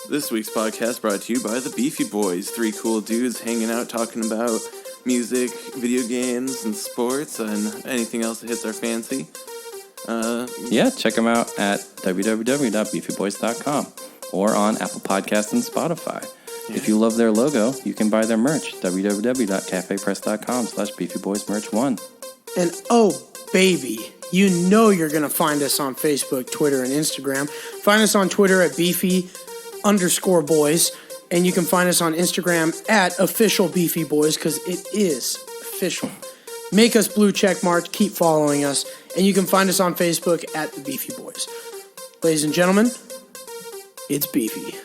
This week's podcast brought to you by the Beefy Boys, three cool dudes hanging out talking about music, video games, and sports, and anything else that hits our fancy. Check them out at www.beefyboys.com or on Apple Podcasts and Spotify. Yeah. If you love their logo, you can buy their merch, www.cafepress.com/beefyboysmerch1. And oh, baby, you know you're going to find us on Facebook, Twitter, and Instagram. Find us on Twitter at Beefy_Boys, and you can find us on Instagram at Official Beefy Boys, because it is official. Make us blue check marked, keep following us, and you can find us on Facebook at the Beefy Boys. Ladies and gentlemen, it's Beefy.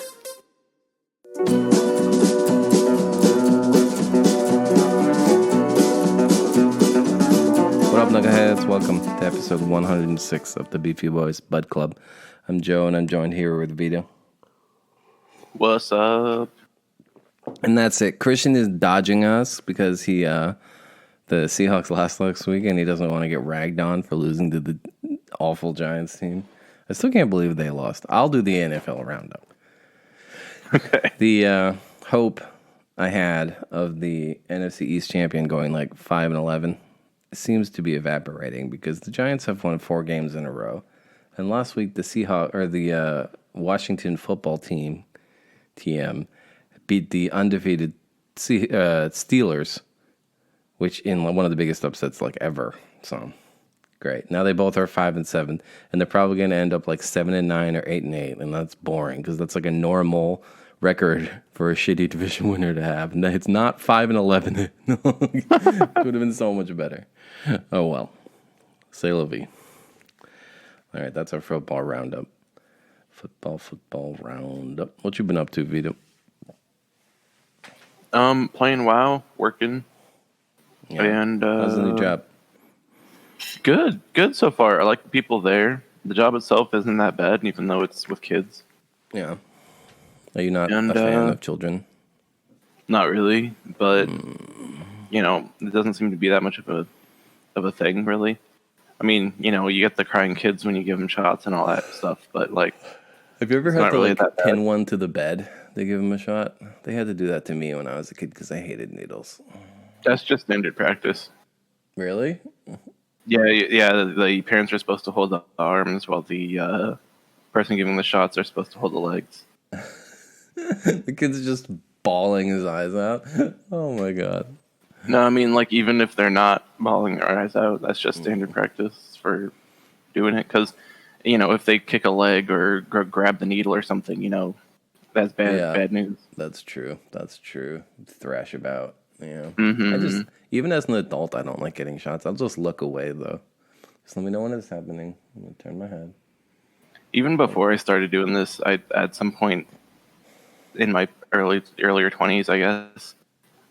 What up, Knuckleheads? Welcome to episode 106 of the Beefy Boys Bud Club. I'm Joe, and I'm joined here with Vito. What's up? And that's it. Christian is dodging us because the Seahawks lost last week, and he doesn't want to get ragged on for losing to the awful Giants team. I still can't believe they lost. I'll do the NFL Roundup. Okay. The hope I had of the NFC East champion going like 5-11 seems to be evaporating because the Giants have won 4 games in a row, and last week the Washington football team (TM) beat the undefeated Steelers, which in one of the biggest upsets like ever. So great. Now they both are 5-7, and they're probably going to end up like 7-9 or 8-8, and that's boring because that's like a normal record for a shitty division winner to have. And it's not 5-11. It would have been so much better. Oh well. C'est la vie. All right, that's our football roundup. Football roundup. What you been up to, Vito? Playing WoW, working. Yeah. And how's the new job? Good so far. I like the people there. The job itself isn't that bad, even though it's with kids. Yeah. Are you not a fan of children? Not really, but it doesn't seem to be that much of a thing, really. I mean, you get the crying kids when you give them shots and all that stuff, but like, have you ever had to really pin one to the bed to give them a shot? They had to do that to me when I was a kid because I hated needles. That's just standard practice. Really? Yeah. The parents are supposed to hold the arms while the person giving the shots are supposed to hold the legs. The kid's just bawling his eyes out. Oh my god. No, I mean, like, even if they're not bawling their eyes out, that's just standard practice for doing it. Because, if they kick a leg or grab the needle or something, that's bad news. That's true. Thrash about. Yeah. Mm-hmm. Even as an adult, I don't like getting shots. I'll just look away, though. Just let me know when it's happening. I'm going to turn my head. Even before I started doing this, at some point in my earlier 20s, I guess,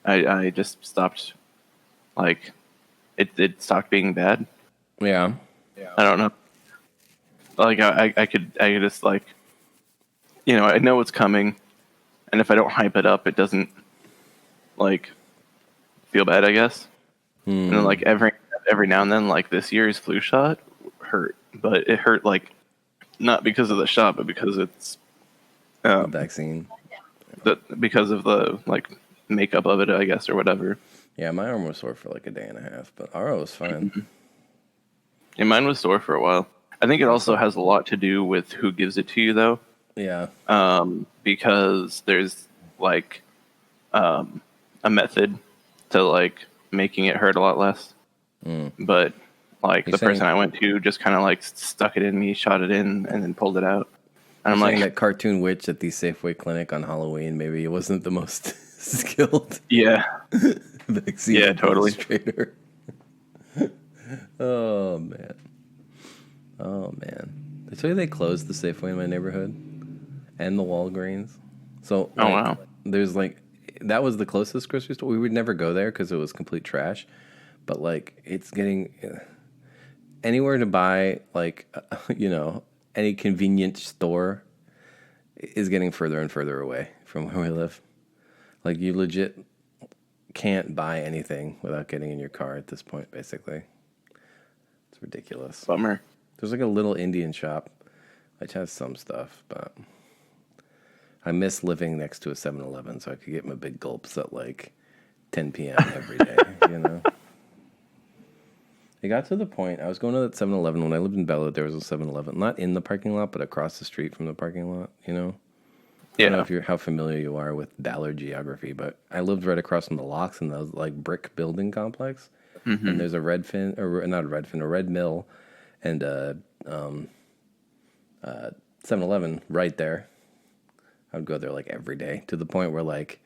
I just stopped, like, it stopped being bad. Yeah. I don't know. Like, I could just, like, I know it's coming, and if I don't hype it up, it doesn't, like, feel bad, I guess. And then, like, every now and then, like, this year's flu shot hurt, but it hurt, like, not because of the shot, but because it's the vaccine. Because of the, like, makeup of it, I guess, or whatever. Yeah, my arm was sore for like a day and a half, but RO was fine. Yeah, mine was sore for a while. I think it also has a lot to do with who gives it to you, though. Yeah. Because there's, like, a method to, like, making it hurt a lot less. But, like, the person I went to just kind of, like, stuck it in me, shot it in, and then pulled it out. And I'm like, that cartoon witch at the Safeway clinic on Halloween, maybe it wasn't the most skilled. Yeah. Vaccine. Yeah, totally. Oh man. They tell you they closed the Safeway in my neighborhood and the Walgreens. So wow. There's like, that was the closest grocery store. We would never go there because it was complete trash. But like, it's getting anywhere to buy, like, any convenient store is getting further and further away from where we live. Like, you legit can't buy anything without getting in your car at this point, basically. It's ridiculous. Bummer. There's like a little Indian shop which has some stuff, but I miss living next to a 7-Eleven so I could get my big gulps at like 10 p.m. every day, you know? It got to the point, I was going to that 7-Eleven. When I lived in Bella, there was a 7-Eleven. Not in the parking lot, but across the street from the parking lot, you know? I don't know if how familiar you are with Ballard geography, but I lived right across from the locks in the like brick building complex. Mm-hmm. And there's a Redfin, or not a Redfin, a Red Mill, and a 7-Eleven right there. I would go there like every day, to the point where like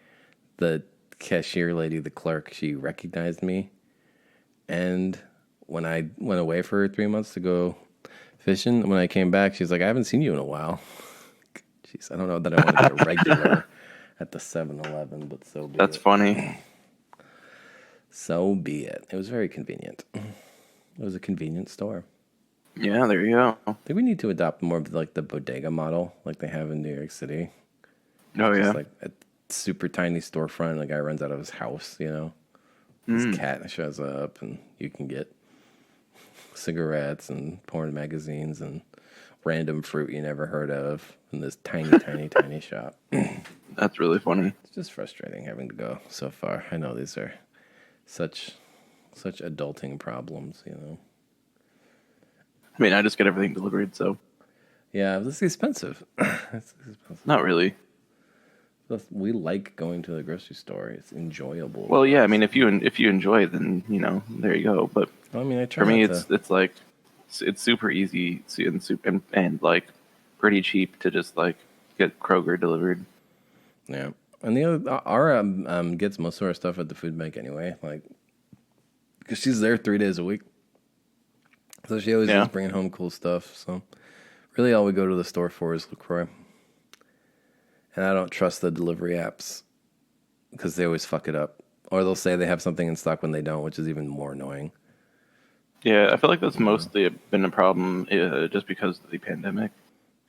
the cashier lady, the clerk, she recognized me. And when I went away for 3 months to go fishing, when I came back, she's like, I haven't seen you in a while. Jeez, I don't know that I want to get a regular at the 7-Eleven, but so be it. That's funny. So be it. It was very convenient. It was a convenient store. Yeah, there you go. I think we need to adopt more of like the bodega model like they have in New York City. Oh, yeah. Just like a super tiny storefront. The guy runs out of his house, you know. His cat shows up, and you can get cigarettes and porn magazines and random fruit you never heard of in this tiny, tiny shop. That's really funny. It's just frustrating having to go so far. I know these are such adulting problems, you know. I mean, I just get everything delivered, so. Yeah, it's expensive. It's expensive. Not really. We like going to the grocery store. It's enjoyable. Well, yeah. I mean, if you enjoy it, then you know, there you go. But I mean, I try for me, it's like it's super easy and like pretty cheap to just like get Kroger delivered. Yeah, and the other our gets most of our stuff at the food bank anyway. Like, because she's there 3 days a week, so she always is bringing home cool stuff. So really, all we go to the store for is LaCroix. And I don't trust the delivery apps because they always fuck it up. Or they'll say they have something in stock when they don't, which is even more annoying. Yeah, I feel like that's mostly been a problem just because of the pandemic.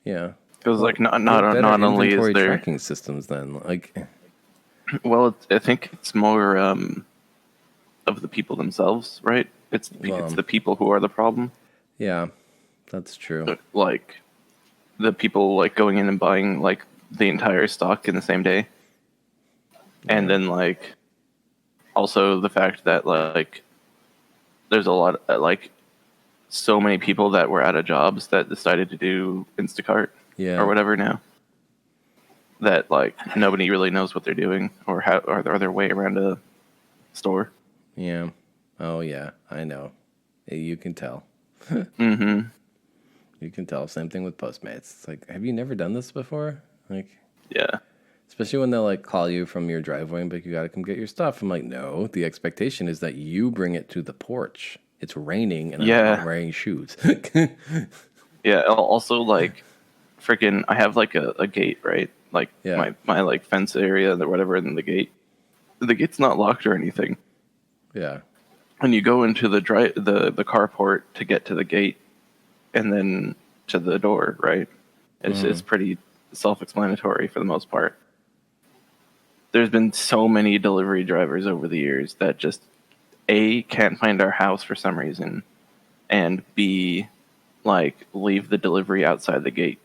Yeah. Because like not only is there tracking systems then like. Well, I think it's more of the people themselves, right? It's the people who are the problem. Yeah, that's true. Like the people like going in and buying like the entire stock in the same day. And then like also the fact that like there's a lot like so many people that were out of jobs that decided to do Instacart or whatever now, that like nobody really knows what they're doing or how or their way around a store. Yeah. Oh yeah, I know. You can tell. Mm-hmm. You can tell. Same thing with Postmates. It's like, have you never done this before? Like, yeah. Especially when they'll like call you from your driveway and be like, you gotta come get your stuff. I'm like, no, the expectation is that you bring it to the porch. It's raining and I'm not wearing shoes. Yeah. Also, like, freaking, I have like a gate, right? Like my like fence area or whatever, and the gate's not locked or anything. Yeah. When you go into the carport to get to the gate and then to the door, right? It's pretty self-explanatory for the most part. There's been so many delivery drivers over the years that just A, can't find our house for some reason, and B, like leave the delivery outside the gate.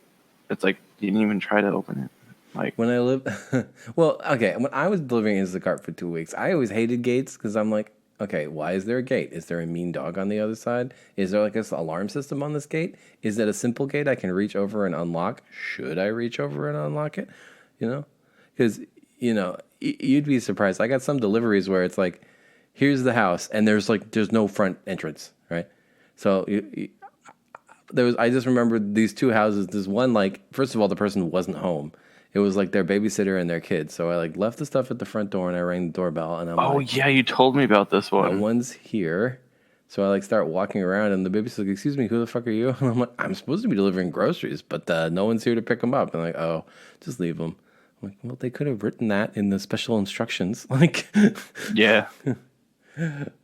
It's like you didn't even try to open it. Like when I lived, well, okay, when I was delivering Instacart for 2 weeks, I always hated gates because I'm like, okay, why is there a gate? Is there a mean dog on the other side? Is there like an alarm system on this gate? Is it a simple gate I can reach over and unlock? Should I reach over and unlock it? You know? Because, you know, you'd be surprised. I got some deliveries where it's like, here's the house, and there's no front entrance, right? So I just remember these two houses. There's one, like, first of all, the person wasn't home. It was like their babysitter and their kids. So I like left the stuff at the front door and I rang the doorbell and I'm like, yeah, you told me about this one. No one's here. So I like start walking around and the babysitter's like, excuse me, who the fuck are you? And I'm like, I'm supposed to be delivering groceries, but no one's here to pick them up. And I'm like, oh, just leave them. I'm like, well, they could have written that in the special instructions. Like, yeah.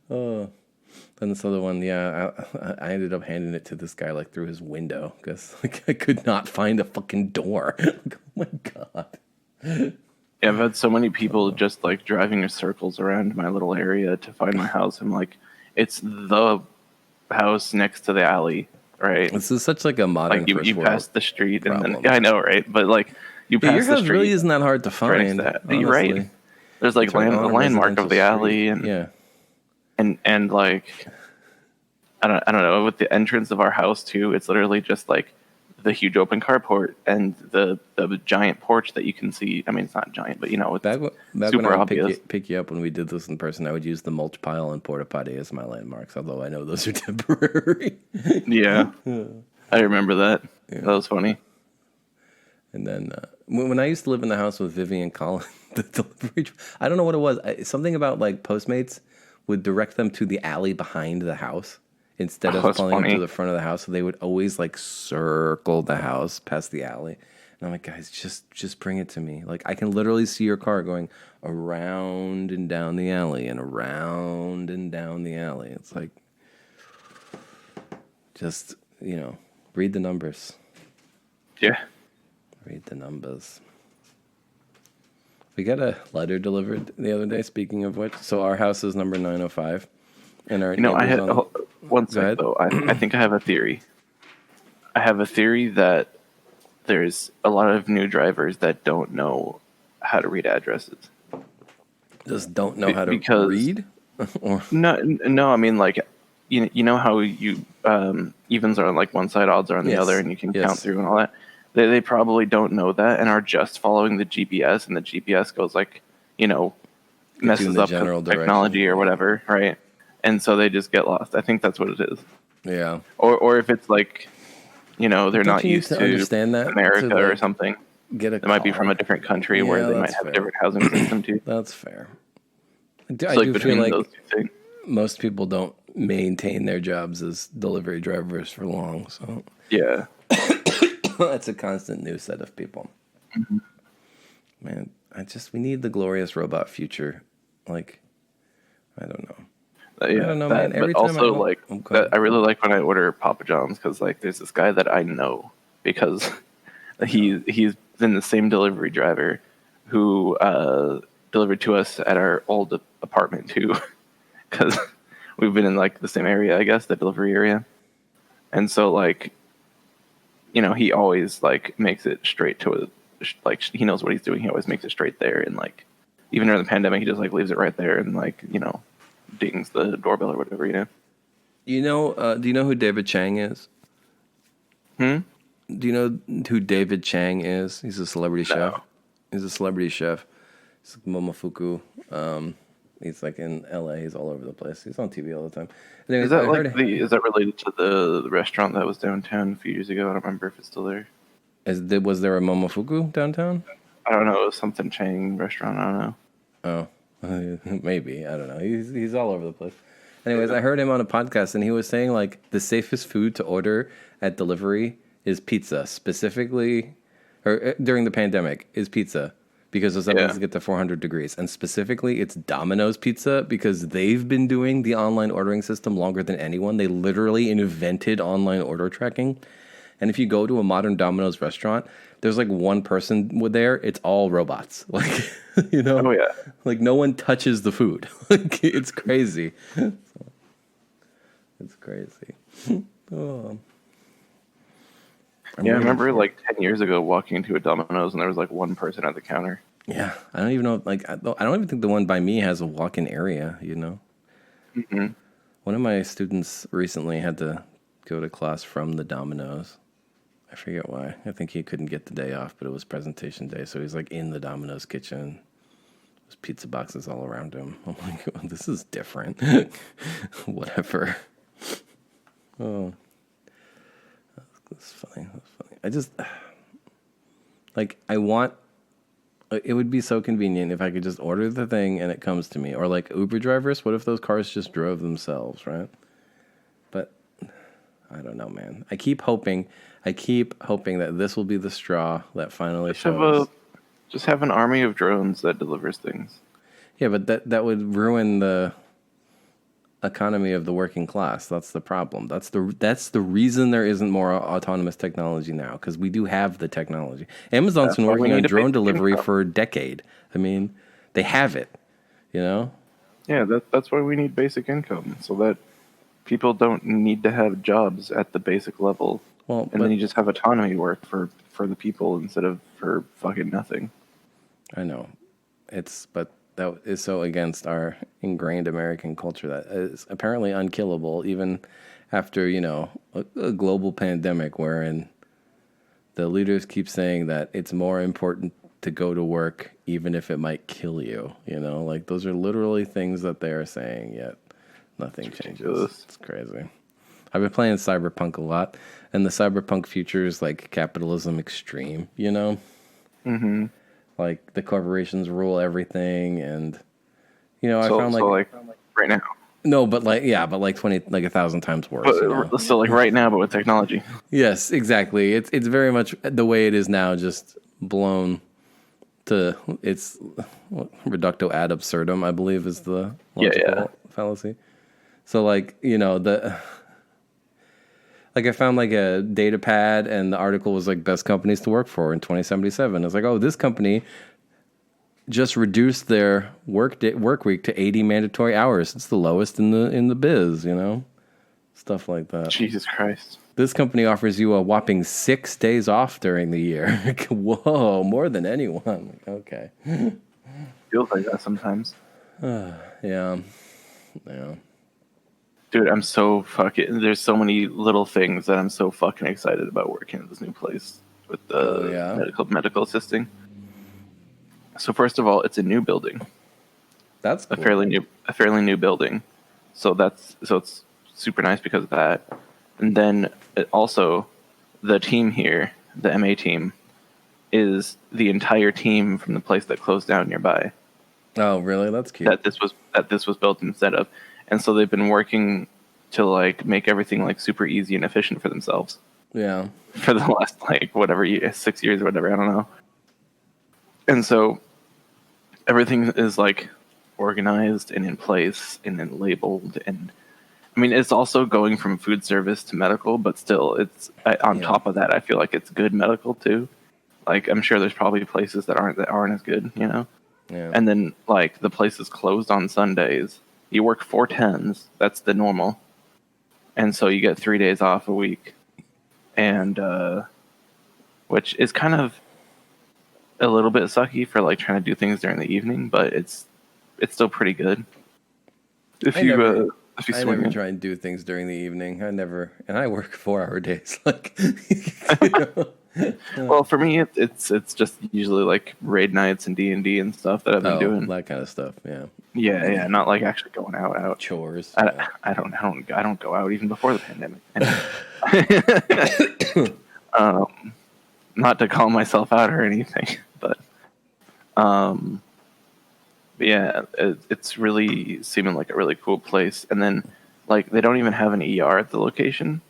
Oh. Then this other one, I ended up handing it to this guy like through his window because like I could not find a fucking door. Like, oh my god! Yeah, I've had so many people just like driving in circles around my little area to find my house. I'm like, it's the house next to the alley, right? This is such like a modern like you pass the street and then I know, right? But like You Yeah, your pass the house street. really isn't that hard to right next find. to that. Honestly. You're right. There's like It's right on the a landmark of the residential alley, street. and Yeah. and like I don't know, with the entrance of our house too. It's literally just like the huge open carport and the giant porch that you can see. I mean, it's not giant, but it's Back when super I would obvious. pick you up when we did this in person, I would use the mulch pile and porta potty as my landmarks, although I know those are temporary. Yeah, I remember that. That was funny. And then when I used to live in the house with Vivian Collins, the delivery, I don't know what it was. Something about like Postmates would direct them to the alley behind the house instead of that's pulling them funny. to the front of the house. So they would always like circle the house past the alley. And I'm like, guys, just bring it to me. Like I can literally see your car going around and down the alley and around and down the alley. It's like, just, read the numbers. Yeah. Read the numbers. We got a letter delivered the other day, speaking of which. So our house is number 905. And our I had neighbors on... one Go sec ahead. though. I think I have a theory. I have a theory that there's a lot of new drivers that don't know how to read addresses. Just don't know how to Because- read? Or No. I mean, like, you know how you evens are on like one side, odds are on the Yes, other, and you can yes. count through and all that. They probably don't know that and are just following the GPS, and the GPS goes like, messes the up general technology or whatever, right? And so they just get lost. I think that's what it is. yeah. Or if it's like, they're Don't not you need used to to understand that America to, or like, something. Get a They might be car. from a different country where Yeah, they might that's have fair. a different housing system too. That's fair. I So do like feel between like those two things. most people don't maintain their jobs as delivery drivers for long. So Yeah. that's a constant new set of people. Mm-hmm. Man, we need the glorious robot future. Like, I don't know. Yeah, don't know, that, man. Every but time also, I- like, Oh, go ahead. I really like when I order Papa John's because, like, there's this guy that I know because he's been the same delivery driver who delivered to us at our old apartment too, because we've been in like the same area, I guess, the delivery area, and so like, he always like makes it straight to like he knows what he's doing. He always makes it straight there, and like even during the pandemic, he just like leaves it right there and like dings the doorbell or whatever. Do you know who David Chang is? Do you know who David Chang is? He's a celebrity chef. He's a celebrity chef. He's like Momofuku. He's like in LA. He's all over the place. He's on TV all the time. Anyways, Is that I heard is that related to the restaurant that was downtown a few years ago? I don't remember if it's still there. was there a Momofuku downtown? I don't know. It was something Chang restaurant. I don't know. Oh, maybe. I don't know. He's all over the place. Anyways, I heard him on a podcast, and he was saying like the safest food to order at delivery is pizza, specifically, or during the pandemic is pizza because those ovens get to 400 degrees, and specifically it's Domino's Pizza because they've been doing the online ordering system longer than anyone. They literally invented online order tracking. And if you go to a modern Domino's restaurant, there's like one person there. It's all robots. Like, Oh yeah. like no one touches the food. Like it's crazy. It's crazy. Oh. I remember like 10 years ago walking into a Domino's and there was like one person at the counter. Yeah, I don't even know. Like, I don't even think the one by me has a walk-in area. Mm-hmm. One of my students recently had to go to class from the Domino's. I forget why. I think he couldn't get the day off, but it was presentation day, so he's like in the Domino's kitchen. There's pizza boxes all around him. I'm like, oh, this is different. Whatever. Oh, that's funny. I just like it would be so convenient if I could just order the thing and it comes to me. Or like Uber drivers, what if those cars just drove themselves, right? But I don't know, man. I keep hoping that this will be the straw that finally shows. Just have an army of drones that delivers things. Yeah, but that would ruin the economy of the working class. That's the problem. That's the reason there isn't more autonomous technology now, because we do have the technology. Amazon's been working on drone delivery for a decade. I mean, they have it, Yeah, that's why we need basic income, so that people don't need to have jobs at the basic level. Well, and then you just have autonomy work for the people instead of for fucking nothing. I know. But that is so against our ingrained American culture that is apparently unkillable, even after, a global pandemic wherein the leaders keep saying that it's more important to go to work even if it might kill you. Like those are literally things that they are saying, yet nothing changes. Ridiculous. It's crazy. I've been playing Cyberpunk a lot, and the Cyberpunk future is like capitalism extreme, Mm-hmm. Like the corporations rule everything, and I So, found like right now. no, but like 1,000 times worse. But still, like right now, but with technology. Yes, exactly. It's very much the way it is now, just blown to its reducto ad absurdum, I believe is the logical fallacy. So I found like a data pad, and the article was like best companies to work for in 2077. It's like, oh, this company just reduced their work week to 80 mandatory hours. It's the lowest in the biz, stuff like that. Jesus Christ. This company offers you a whopping 6 days off during the year. Whoa, more than anyone. Okay. Feels like that sometimes. Yeah. Dude, I'm so fucking. There's so many little things that I'm so fucking excited about working at this new place with the medical assisting. So first of all, it's a new building. That's cool. a fairly new building. So it's super nice because of that. And then also, the team here, the MA team, is the entire team from the place that closed down nearby. Oh, really? That's cute. That this was built instead of. And so they've been working to like make everything like super easy and efficient for themselves. Yeah. For the last 6 years or whatever, I don't know. And so everything is like organized and in place and then labeled, and I mean it's also going from food service to medical, but still it's on top of that I feel like it's good medical too. Like I'm sure there's probably places that aren't as good, Yeah. And then like the place is closed on Sundays. You work 4 10s, that's the normal. And so you get 3 days off a week. And which is kind of a little bit sucky for like trying to do things during the evening, but it's still pretty good. If you never try and do things during the evening. And I work 4-hour days. Like, well, for me, it's just usually like raid nights and D&D and stuff that I've been doing. That kind of stuff. Yeah. Yeah, not like actually going out. Chores. I don't go out even before the pandemic. Not to call myself out or anything, but yeah, it's really seeming like a really cool place. And then like they don't even have an ER at the location,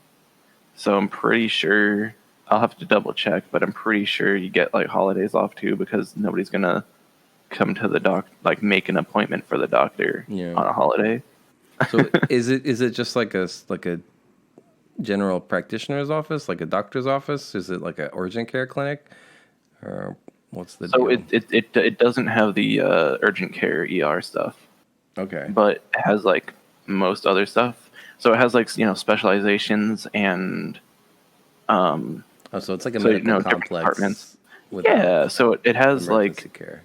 so I'm pretty sure I'll have to double check, but I'm pretty sure you get like holidays off too because nobody's gonna come to the like make an appointment for the doctor on a holiday. So is it just like a general practitioner's office, like a doctor's office? Is it like an urgent care clinic, or what's the deal? It doesn't have the urgent care ER stuff. Okay, but it has like most other stuff. So it has like specializations and so it's like a medical complex departments. With so it has like care.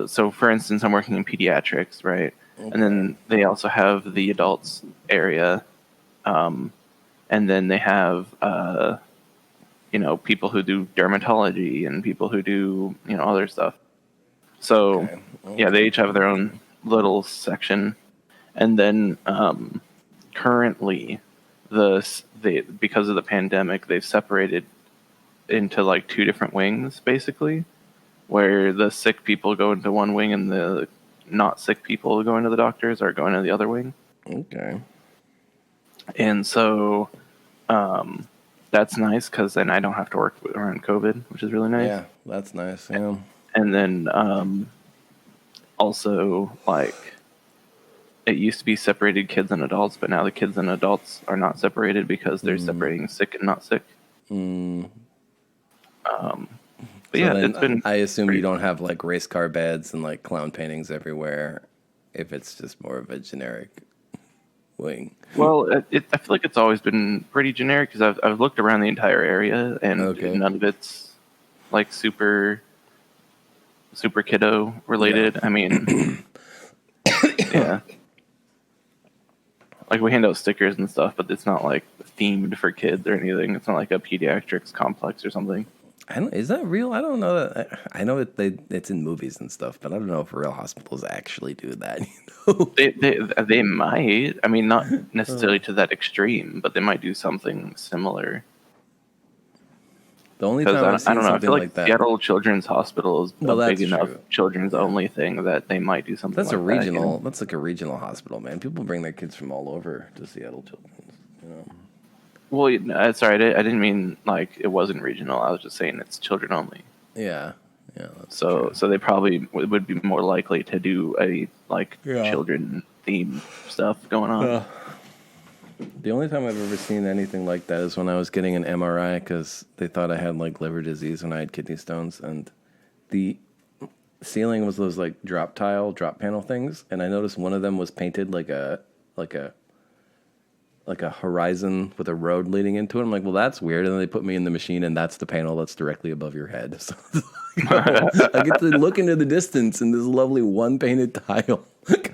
So for instance, I'm working in pediatrics, right? Okay. And then they also have the adults area, and then they have people who do dermatology and people who do other stuff. So yeah, they each have their own little section, and then currently because of the pandemic, they've separated into like 2 different wings basically, where the sick people go into one wing and the not sick people going to the doctors are going to the other wing. Okay. And so that's nice because then I don't have to work around COVID, which is really nice. Yeah, that's nice. Yeah. And then also like it used to be separated kids and adults, but now the kids and adults are not separated because they're separating sick and not sick. But so yeah, it's been. I assume you don't have like race car beds and like clown paintings everywhere. If it's just more of a generic doing? Well, I feel like it's always been pretty generic because I've looked around the entire area and none of it's like super kiddo related. I mean, yeah. Like we hand out stickers and stuff, but it's not like themed for kids or anything. It's not like a pediatrics complex or something. Is that real? I don't know that. I know it's in movies and stuff, but I don't know if real hospitals actually do that. They might. I mean, not necessarily to that extreme, but they might do something similar. The only time I've seen I don't know. I something feel like that. Seattle Children's Hospital is a big enough children's only thing that they might do something. That's like a regional. That, you know? That's like a regional hospital, man. People bring their kids from all over to Seattle Children's. You know. Well, sorry, I didn't mean like it wasn't regional. I was just saying it's children only. Yeah. So they probably would be more likely to do a children themed stuff going on. The only time I've ever seen anything like that is when I was getting an MRI because they thought I had like liver disease when I had kidney stones, and the ceiling was those like drop panel things, and I noticed one of them was painted like a horizon with a road leading into it. I'm like, well, that's weird. And then they put me in the machine, and that's the panel that's directly above your head. So I get to look into the distance in this lovely one painted tile.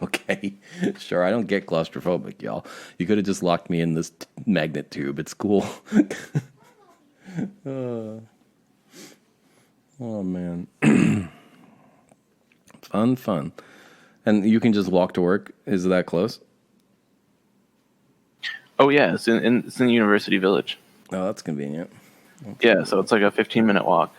Okay, sure. I don't get claustrophobic, y'all. You could have just locked me in this magnet tube. It's cool. Oh man, fun. And you can just walk to work. Is it that close? Oh yeah, it's in University Village. Oh, that's convenient. Yeah, so it's like a 15-minute walk.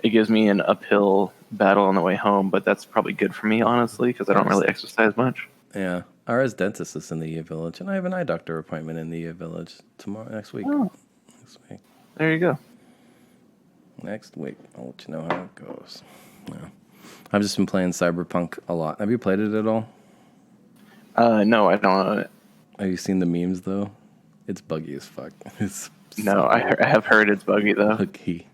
It gives me an uphill battle on the way home, but that's probably good for me, honestly, because I don't really exercise much. Yeah, our dentist is in the U Village, and I have an eye doctor appointment in the U Village next week. Oh. Next week. There you go. Next week, I'll let you know how it goes. Yeah. I've just been playing Cyberpunk a lot. Have you played it at all? No, I don't own it. Have you seen the memes though? It's buggy as fuck. I have heard it's buggy though. Buggy.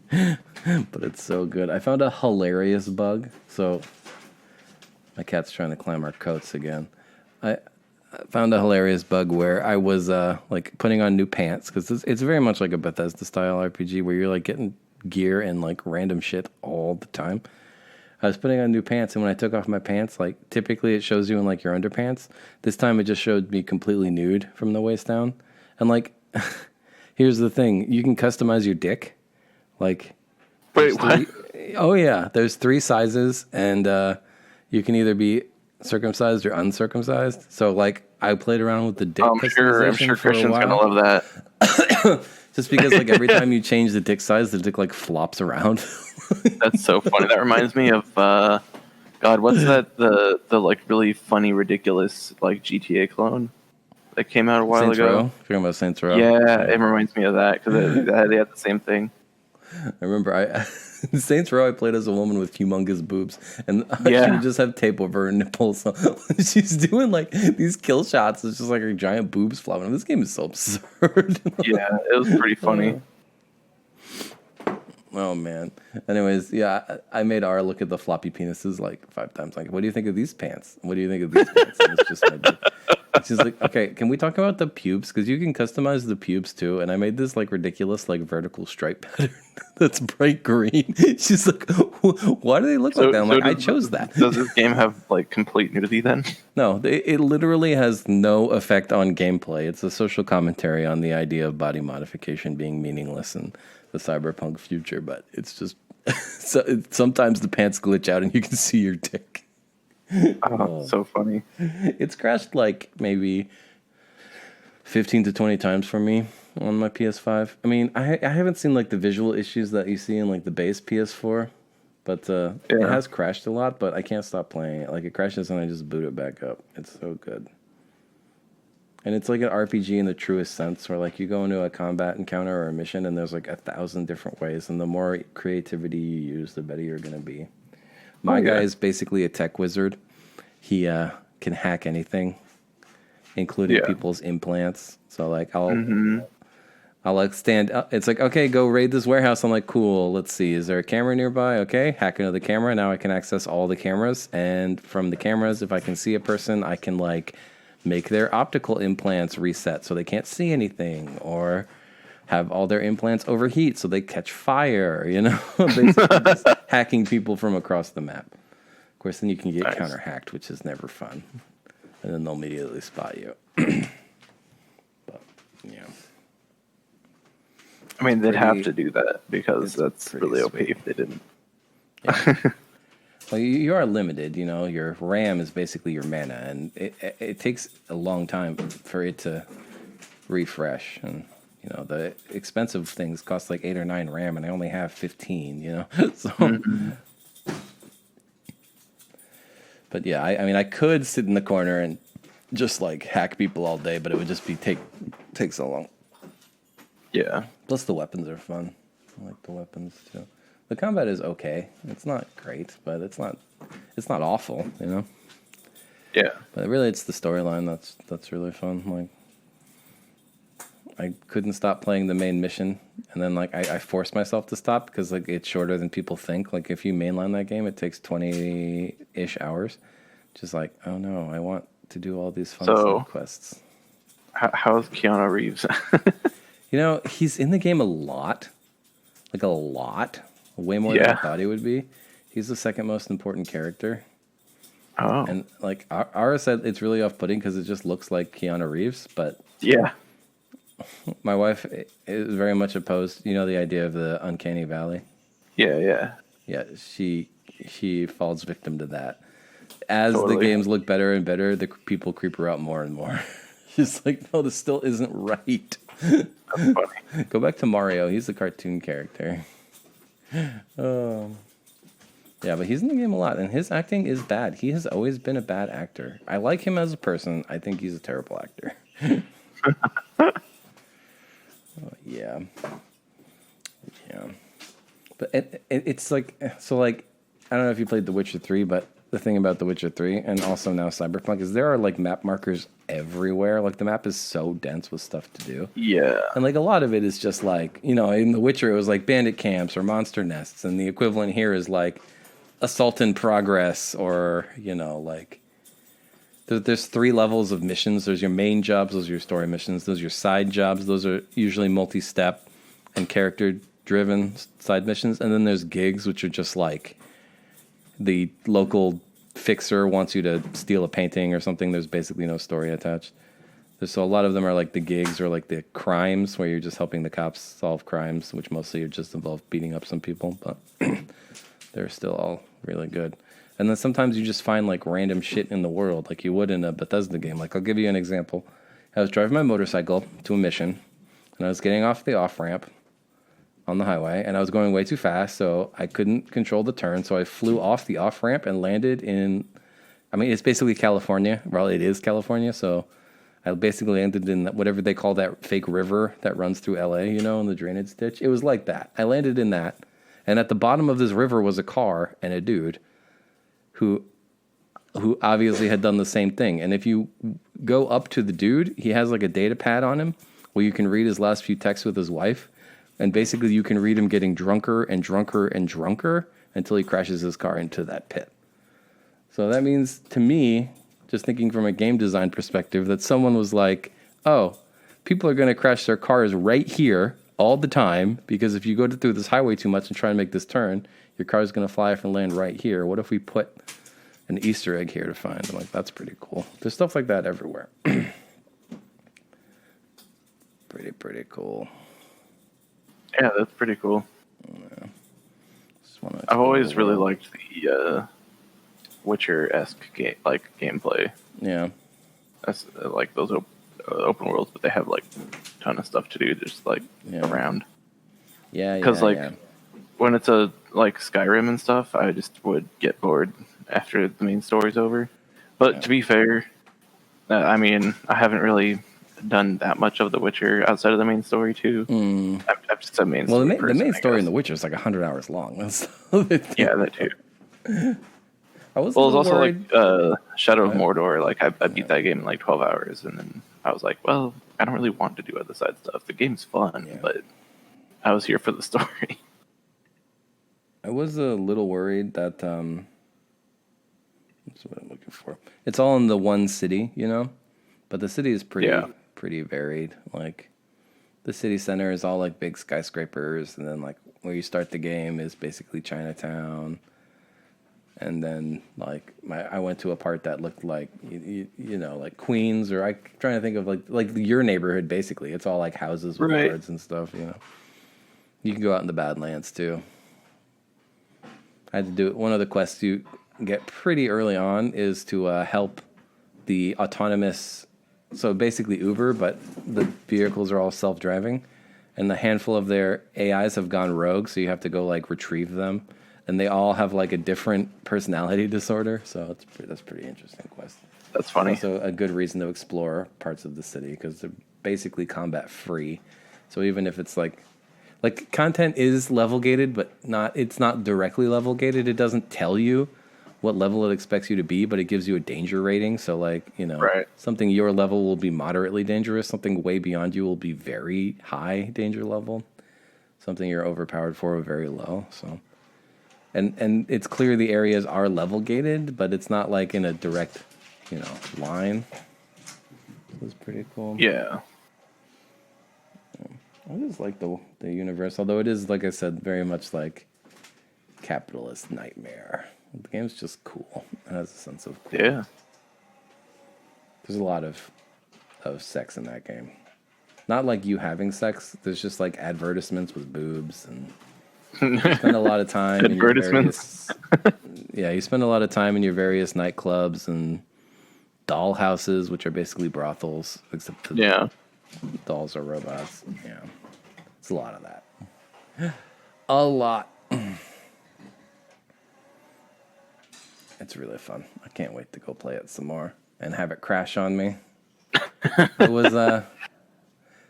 But it's so good. I found a hilarious bug. So my cat's trying to climb our coats again. I found a hilarious bug where I was like putting on new pants because it's very much like a Bethesda style RPG where you're like getting gear and like random shit all the time. I was putting on new pants, and when I took off my pants, like typically it shows you in like your underpants. This time it just showed me completely nude from the waist down. And like, here's the thing: you can customize your dick. Like, wait, what? Oh yeah, there's 3 sizes, and you can either be circumcised or uncircumcised. So like, I played around with the dick customization I'm sure for a while. Christian's gonna love that. Just because like every time you change the dick size, the dick like flops around. That's so funny. That reminds me of God. What's that? The like really funny, ridiculous like GTA clone that came out a while Saints ago. Row? You're talking about Saints Row? Yeah, it reminds me of that because they had the same thing. I remember Saints Row I played as a woman with humongous boobs, and she would just have tape over her nipples. So she's doing like these kill shots. It's just like her giant boobs flopping. This game is so absurd. Yeah, it was pretty funny. Oh man. Anyways, yeah, I made R look at the floppy penises like 5 times. Like, what do you think of these pants? What do you think of these pants? And it's just like, she's like, okay, can we talk about the pubes? Because you can customize the pubes too. And I made this like ridiculous like vertical stripe pattern that's bright green. She's like, why do they look like that? I'm like, I chose that. Does this game have like complete nudity then? No, it literally has no effect on gameplay. It's a social commentary on the idea of body modification being meaningless and the cyberpunk future, but it's just sometimes the pants glitch out and you can see your dick. Oh, so funny. It's crashed like maybe 15 to 20 times for me on my PS5. I mean, I haven't seen like the visual issues that you see in like the base PS4, but it has crashed a lot, but I can't stop playing it. Like it crashes and I just boot it back up. It's so good. And it's like an RPG in the truest sense, where like you go into a combat encounter or a mission, and there's like 1,000 different ways, and the more creativity you use, the better you're gonna be. My guy is basically a tech wizard. He can hack anything, including people's implants. So like I'll like stand up. It's like, okay, go raid this warehouse. I'm like, cool. Let's see. Is there a camera nearby? Okay, hack into the camera. Now I can access all the cameras, and from the cameras, if I can see a person, I can like make their optical implants reset so they can't see anything, or have all their implants overheat so they catch fire, basically just hacking people from across the map. Of course, then you can get counter-hacked, which is never fun. And then they'll immediately spot you. But, yeah. I mean, they'd have to do that because that's really OP if they didn't. Yeah. Well, you are limited, your RAM is basically your mana, and it takes a long time for it to refresh. And, the expensive things cost like 8 or 9 RAM, and I only have 15, so. But yeah, I mean, I could sit in the corner and just like hack people all day, but it would just take so long. Yeah. Plus the weapons are fun. I like the weapons too. The combat is okay. It's not great, but it's not awful, Yeah. But really, it's the storyline that's really fun. Like, I couldn't stop playing the main mission, and then like I forced myself to stop because like it's shorter than people think. Like if you mainline that game, it takes 20-ish hours. Just like, oh no, I want to do all these fun side quests. How's Keanu Reeves? He's in the game a lot. Like a lot. Way more than I thought he would be. He's the second most important character. Oh. And like Ara said, it's really off-putting because it just looks like Keanu Reeves, but yeah. My wife is very much opposed. The idea of the uncanny valley. Yeah. Yeah, she falls victim to that. As the games look better and better, the people creep her out more and more. She's like, no, this still isn't right. That's funny. Go back to Mario. He's the cartoon character. Yeah, but he's in the game a lot, and his acting is bad. He has always been a bad actor. I like him as a person. I think he's a terrible actor. Yeah. But it's like, so like, I don't know if you played The Witcher 3, but the thing about The Witcher 3 and also now Cyberpunk is there are like map markers everywhere. Like the map is so dense with stuff to do. Yeah. And like a lot of it is just like, in The Witcher it was like bandit camps or monster nests, and the equivalent here is like assault in progress, or, like there's 3 levels of missions. There's your main jobs, those are your story missions. Those are your side jobs, those are usually multi-step and character-driven side missions. And then there's gigs, which are just like the local fixer wants you to steal a painting or something. There's basically no story attached. So a lot of them are like the gigs or like the crimes where you're just helping the cops solve crimes, which mostly are just involve beating up some people, but they're still all really good. And then sometimes you just find like random shit in the world, like you would in a Bethesda game. Like I'll give you an example. I was driving my motorcycle to a mission, and I was getting off the off-ramp on the highway, and I was going way too fast, so I couldn't control the turn, so I flew off the off-ramp and landed in, it's basically California. Well, it is California, so I basically landed in whatever they call that fake river that runs through LA, in the drainage ditch. It was like that. I landed in that, and at the bottom of this river was a car and a dude who obviously had done the same thing. And if you go up to the dude, he has like a data pad on him where you can read his last few texts with his wife. And basically you can read him getting drunker and drunker and drunker until he crashes his car into that pit. So that means to me, just thinking from a game design perspective, that someone was like, oh, people are going to crash their cars right here all the time, because if you go through this highway too much and try and make this turn, your car's going to fly off and land right here. What if we put an Easter egg here to find? I'm like, that's pretty cool. There's stuff like that everywhere. Pretty cool. Yeah, that's pretty cool. Yeah. I've always really liked the Witcher-esque gameplay. Yeah. That's like those open worlds, but they have like a ton of stuff to do just like around. Yeah, because when it's like Skyrim and stuff, I just would get bored after the main story's over. But to be fair, I haven't really done that much of The Witcher outside of the main story too. I'm just a main. Well, story the main story in The Witcher is like 100 hours long. Yeah, that too. I was well, it's also worried. like Shadow of Mordor. Like I beat that game in like 12 hours, and then I was like, well, I don't really want to do other side stuff. The game's fun, but I was here for the story. I was a little worried that that's what I'm looking for. It's all in the one city, But the city is pretty varied. Like the city center is all like big skyscrapers, and then like where you start the game is basically Chinatown. And then like I went to a part that looked like you know, like Queens, or I'm trying to think of like your neighborhood. Basically, it's all like houses with yards and stuff. You know, you can go out in the Badlands too. I had to do it. One of the quests you get pretty early on is to help the autonomous. So basically Uber, but the vehicles are all self-driving, and the handful of their AIs have gone rogue. So you have to go like retrieve them. And they all have like a different personality disorder, so that's pretty interesting quest. That's funny. Also, a good reason to explore parts of the city because they're basically combat free. So even if it's like content is level gated, but it's not directly level gated. It doesn't tell you what level it expects you to be, but it gives you a danger rating. So like, you know, something your level will be moderately dangerous. Something way beyond you will be very high danger level. Something you're overpowered for very low. So. And it's clear the areas are level gated, but it's not like in a direct, you know, line. So it's pretty cool. Yeah. I just like the universe, although it is, like I said, very much like capitalist nightmare. The game's just cool. It has a sense of cool. Yeah. There's a lot of sex in that game. Not like you having sex. There's just like advertisements with boobs and. You spend a lot of time in your various, you spend a lot of time in your various nightclubs and doll houses, which are basically brothels, except the dolls are robots. Yeah, it's a lot of that. A lot. It's really fun. I can't wait to go play it some more and have it crash on me. It was.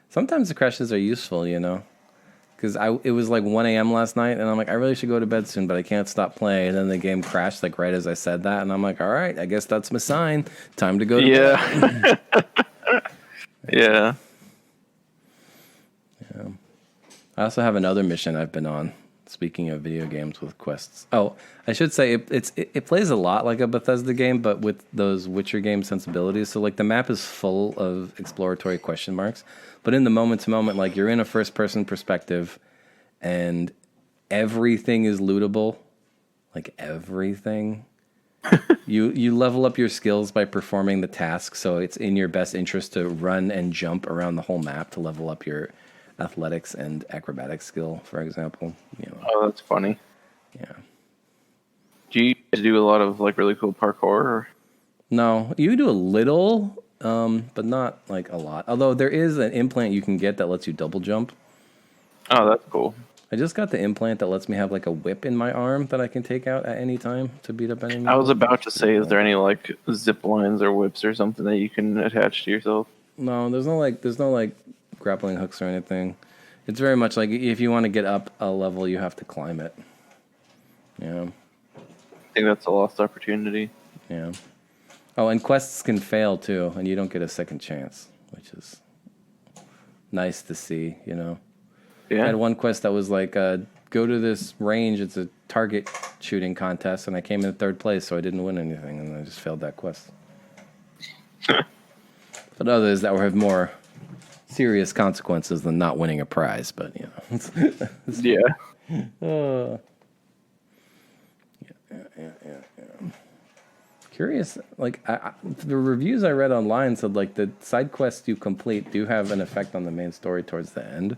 Sometimes the crashes are useful, you know. Because it was like 1 a.m. last night, and I'm like, I really should go to bed soon, but I can't stop playing. And then the game crashed like right as I said that, and I'm like, all right, I guess that's my sign. Time to go to bed. Yeah. I also have another mission I've been on. Speaking of video games with quests. Oh, I should say it plays a lot like a Bethesda game, but with those Witcher game sensibilities. So like the map is full of exploratory question marks, but in the moment to moment, like you're in a first person perspective, and everything is lootable, like everything. You level up your skills by performing the task, so it's in your best interest to run and jump around the whole map to level up your athletics and acrobatics skill, for example. You know. Oh, that's funny. Yeah. Do you do a lot of like really cool parkour? Or? No, you do a little, but not like a lot. Although there is an implant you can get that lets you double jump. Oh, that's cool. I just got the implant that lets me have like a whip in my arm that I can take out at any time to beat up enemies. I was about to say, is there any like zip lines or whips or something that you can attach to yourself? No, there's no like grappling hooks or anything. It's very much like if you want to get up a level, you have to climb it. Yeah. I think that's a lost opportunity. Yeah. Oh, and quests can fail too, and you don't get a second chance, which is nice to see, you know. Yeah. I had one quest that was like, go to this range, it's a target shooting contest, and I came in third place, so I didn't win anything, and I just failed that quest. But others that have more serious consequences than not winning a prize, but you know. Yeah. Yeah. Curious, like the reviews I read online said like the side quests you complete do have an effect on the main story towards the end.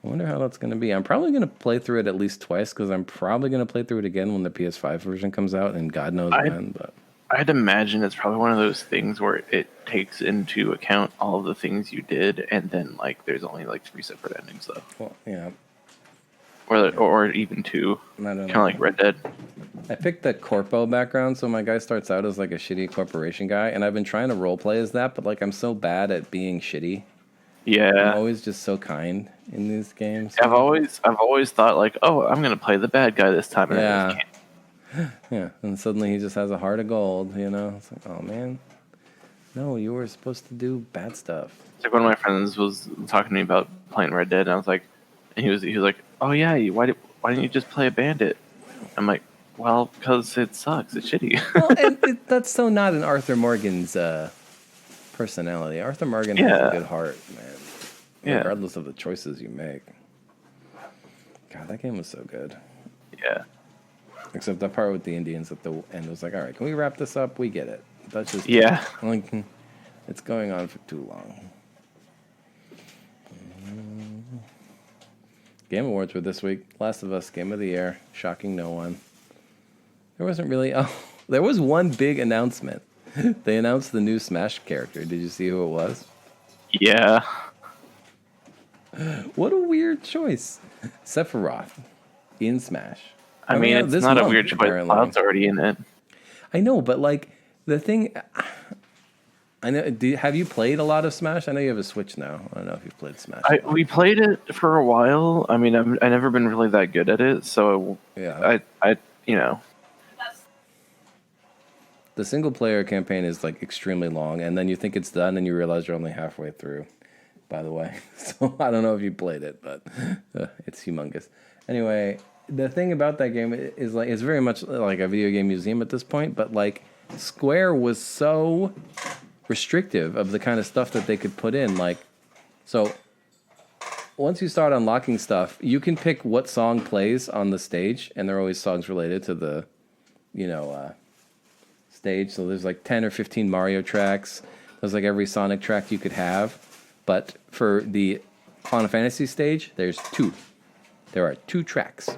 I wonder how that's going to be. I'm probably going to play through it at least twice because I'm probably going to play through it again when the PS5 version comes out, and God knows when. But I'd imagine it's probably one of those things where it takes into account all of the things you did, and then like there's only like 3 separate endings though. Well, yeah. Or even 2. Kind of like Red Dead. I picked the corpo background, so my guy starts out as like a shitty corporation guy, and I've been trying to roleplay as that, but like I'm so bad at being shitty. Yeah. I'm always just so kind in these games. I've always thought like, oh, I'm gonna play the bad guy this time. And I just can't. Yeah, and suddenly he just has a heart of gold, you know? It's like, oh man, no, you were supposed to do bad stuff. It's like one of my friends was talking to me about playing Red Dead, and I was like, and he was like, oh yeah, why didn't you just play a bandit? I'm like, well, because it sucks, it's shitty. Well, and that's so not in Arthur Morgan's personality. Arthur Morgan has a good heart, man. Yeah. Regardless of the choices you make. God, that game was so good. Yeah. Except that part with the Indians at the end was like, all right, can we wrap this up? We get it. That's just like, it's going on for too long. Game Awards were this week. Last of Us, Game of the Year. Shocking no one. There wasn't really... Oh, there was one big announcement. They announced the new Smash character. Did you see who it was? Yeah. What a weird choice. Sephiroth in Smash. I mean, it's not a weird choice. Cloud's already in it. I know, but like the thing... I know. Have you played a lot of Smash? I know you have a Switch now. I don't know if you've played Smash. We played it for a while. I mean, I've never been really that good at it, so yeah. I you know. The single player campaign is like extremely long, and then you think it's done, and you realize you're only halfway through. By the way, so I don't know if you played it, but it's humongous. Anyway, the thing about that game is like it's very much like a video game museum at this point, but like Square was so restrictive of the kind of stuff that they could put in. Like, so once you start unlocking stuff, you can pick what song plays on the stage, and there are always songs related to the, stage. So there's like 10 or 15 Mario tracks. There's like every Sonic track you could have. But for the Final Fantasy stage, there's two. There are 2 tracks.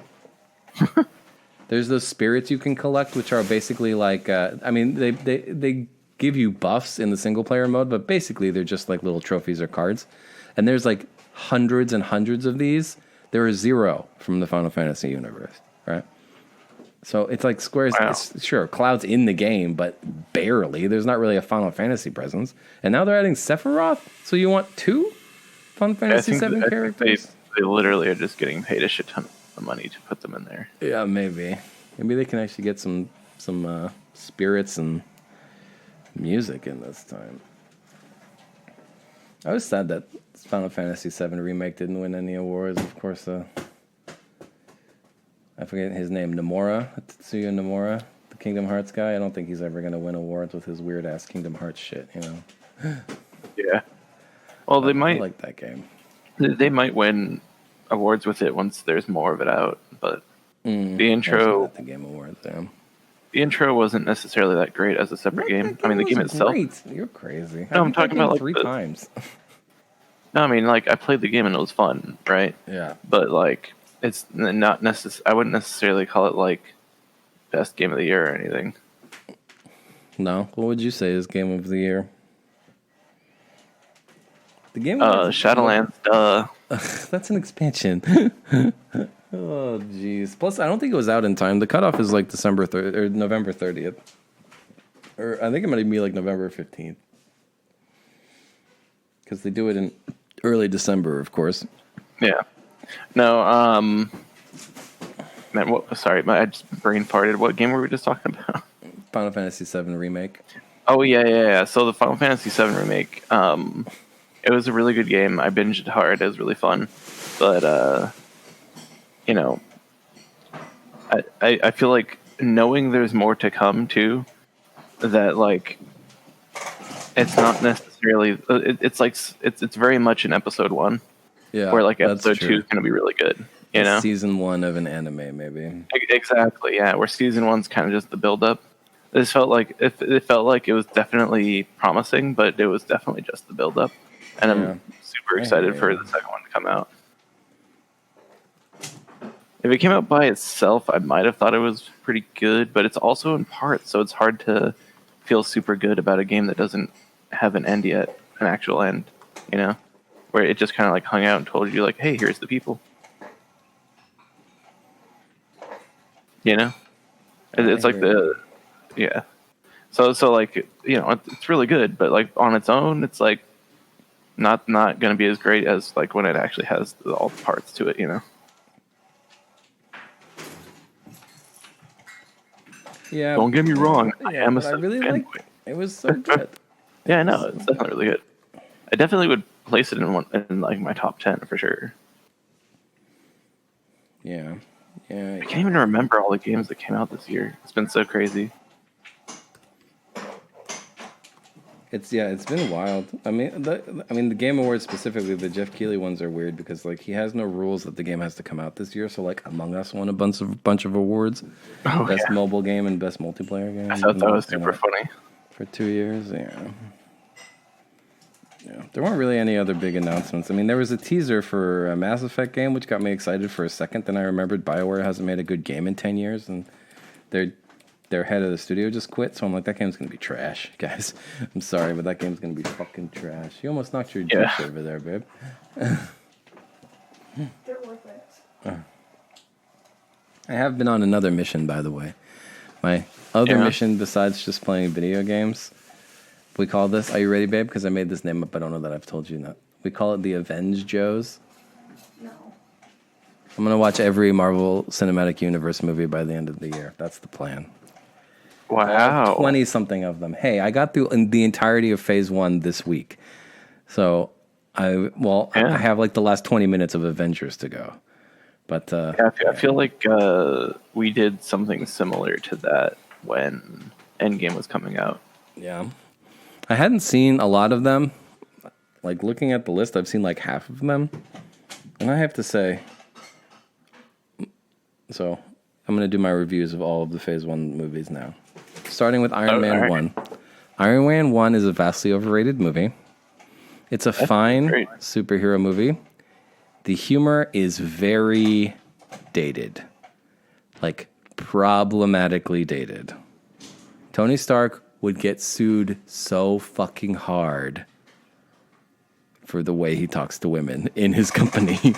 There's those spirits you can collect, which are basically like, they give you buffs in the single player mode, but basically they're just like little trophies or cards. And there's like hundreds and hundreds of these. There are 0 from the Final Fantasy universe, right? So it's like Square's, sure, Cloud's in the game, but barely. There's not really a Final Fantasy presence. And now they're adding Sephiroth? So you want 2 Final Fantasy 7 characters? They literally are just getting paid a shit ton of money to put them in there. Yeah, maybe. Maybe they can actually get some spirits and music in this time. I was sad that Final Fantasy 7 Remake didn't win any awards. Of course, I forget his name, Nomura, Tetsuya Nomura, the Kingdom Hearts guy. I don't think he's ever going to win awards with his weird-ass Kingdom Hearts shit, you know? Yeah. Well, they might... I like that game. They might win awards with it once there's more of it out, but the intro... The Game Awards, yeah. The intro wasn't necessarily that great as a separate game. I mean, the game itself... Great. You're crazy. No, I'm talking about like 3 times. No, I mean, like, I played the game and it was fun, right? Yeah. But, like, it's not I wouldn't necessarily call it, like, best game of the year or anything. No? What would you say is game of the year? The game Shadowlands, That's an expansion. Oh, jeez. Plus, I don't think it was out in time. The cutoff is, like, December 30th, or November 30th. Or I think it might even be, like, November 15th. Because they do it in early December, of course. Yeah. No, man, sorry, I just brain farted. What game were we just talking about? Final Fantasy VII Remake. Oh, yeah. So the Final Fantasy VII Remake, it was a really good game. I binged it hard. It was really fun. But, you know, I feel like knowing there's more to come, too, that, like, it's not necessarily... It's like... It's very much in episode 1. Yeah, where, like, episode 2 is going to be really good. You know? Season 1 of an anime, maybe. Exactly, yeah. Where season 1's kind of just the build-up. It felt like it was definitely promising, but it was definitely just the build-up. And I'm super excited for the second one to come out. If it came out by itself, I might have thought it was pretty good, but it's also in parts, so it's hard to feel super good about a game that doesn't have an end yet, an actual end, you know? Where it just kind of like hung out and told you, like, hey, here's the people. You know? It's like yeah. So like, you know, it's really good, but like on its own, it's like not going to be as great as like when it actually has all the parts to it, you know? Yeah. Don't get me wrong. I am I really liked it. It was so good. Yeah, I know. It's definitely really good. I definitely would place it in like my top 10 for sure. Yeah. I can't even remember all the games that came out this year. It's been so crazy. It's been wild. I mean, the Game Awards specifically, the Jeff Keighley ones are weird because like he has no rules that the game has to come out this year. So like Among Us won a bunch of awards, best mobile game and best multiplayer game. I thought that was super funny. For 2 years, yeah. There weren't really any other big announcements. I mean, there was a teaser for a Mass Effect game, which got me excited for a second. Then I remembered BioWare hasn't made a good game in 10 years, and their head of the studio just quit, so I'm like, that game's gonna be trash, guys. I'm sorry, but that game's gonna be fucking trash. You almost knocked your juice over there, babe. They're worth it. I have been on another mission, by the way. My other mission, besides just playing video games, we call this, are you ready, babe? Because I made this name up, I don't know that I've told you that. We call it the Avenge-Joes. No. I'm gonna watch every Marvel Cinematic Universe movie by the end of the year. That's the plan. Wow. 20-something of them. Hey, I got through the entirety of Phase 1 this week. So, I have like the last 20 minutes of Avengers to go. But I feel like we did something similar to that when Endgame was coming out. Yeah. I hadn't seen a lot of them. Like, looking at the list, I've seen like half of them. And I have to say... So, I'm going to do my reviews of all of the Phase 1 movies now. Starting with Iron Man 1. Iron Man 1 is a vastly overrated movie. It's a fine superhero movie. The humor is very dated. Like, problematically dated. Tony Stark would get sued so fucking hard for the way he talks to women in his company.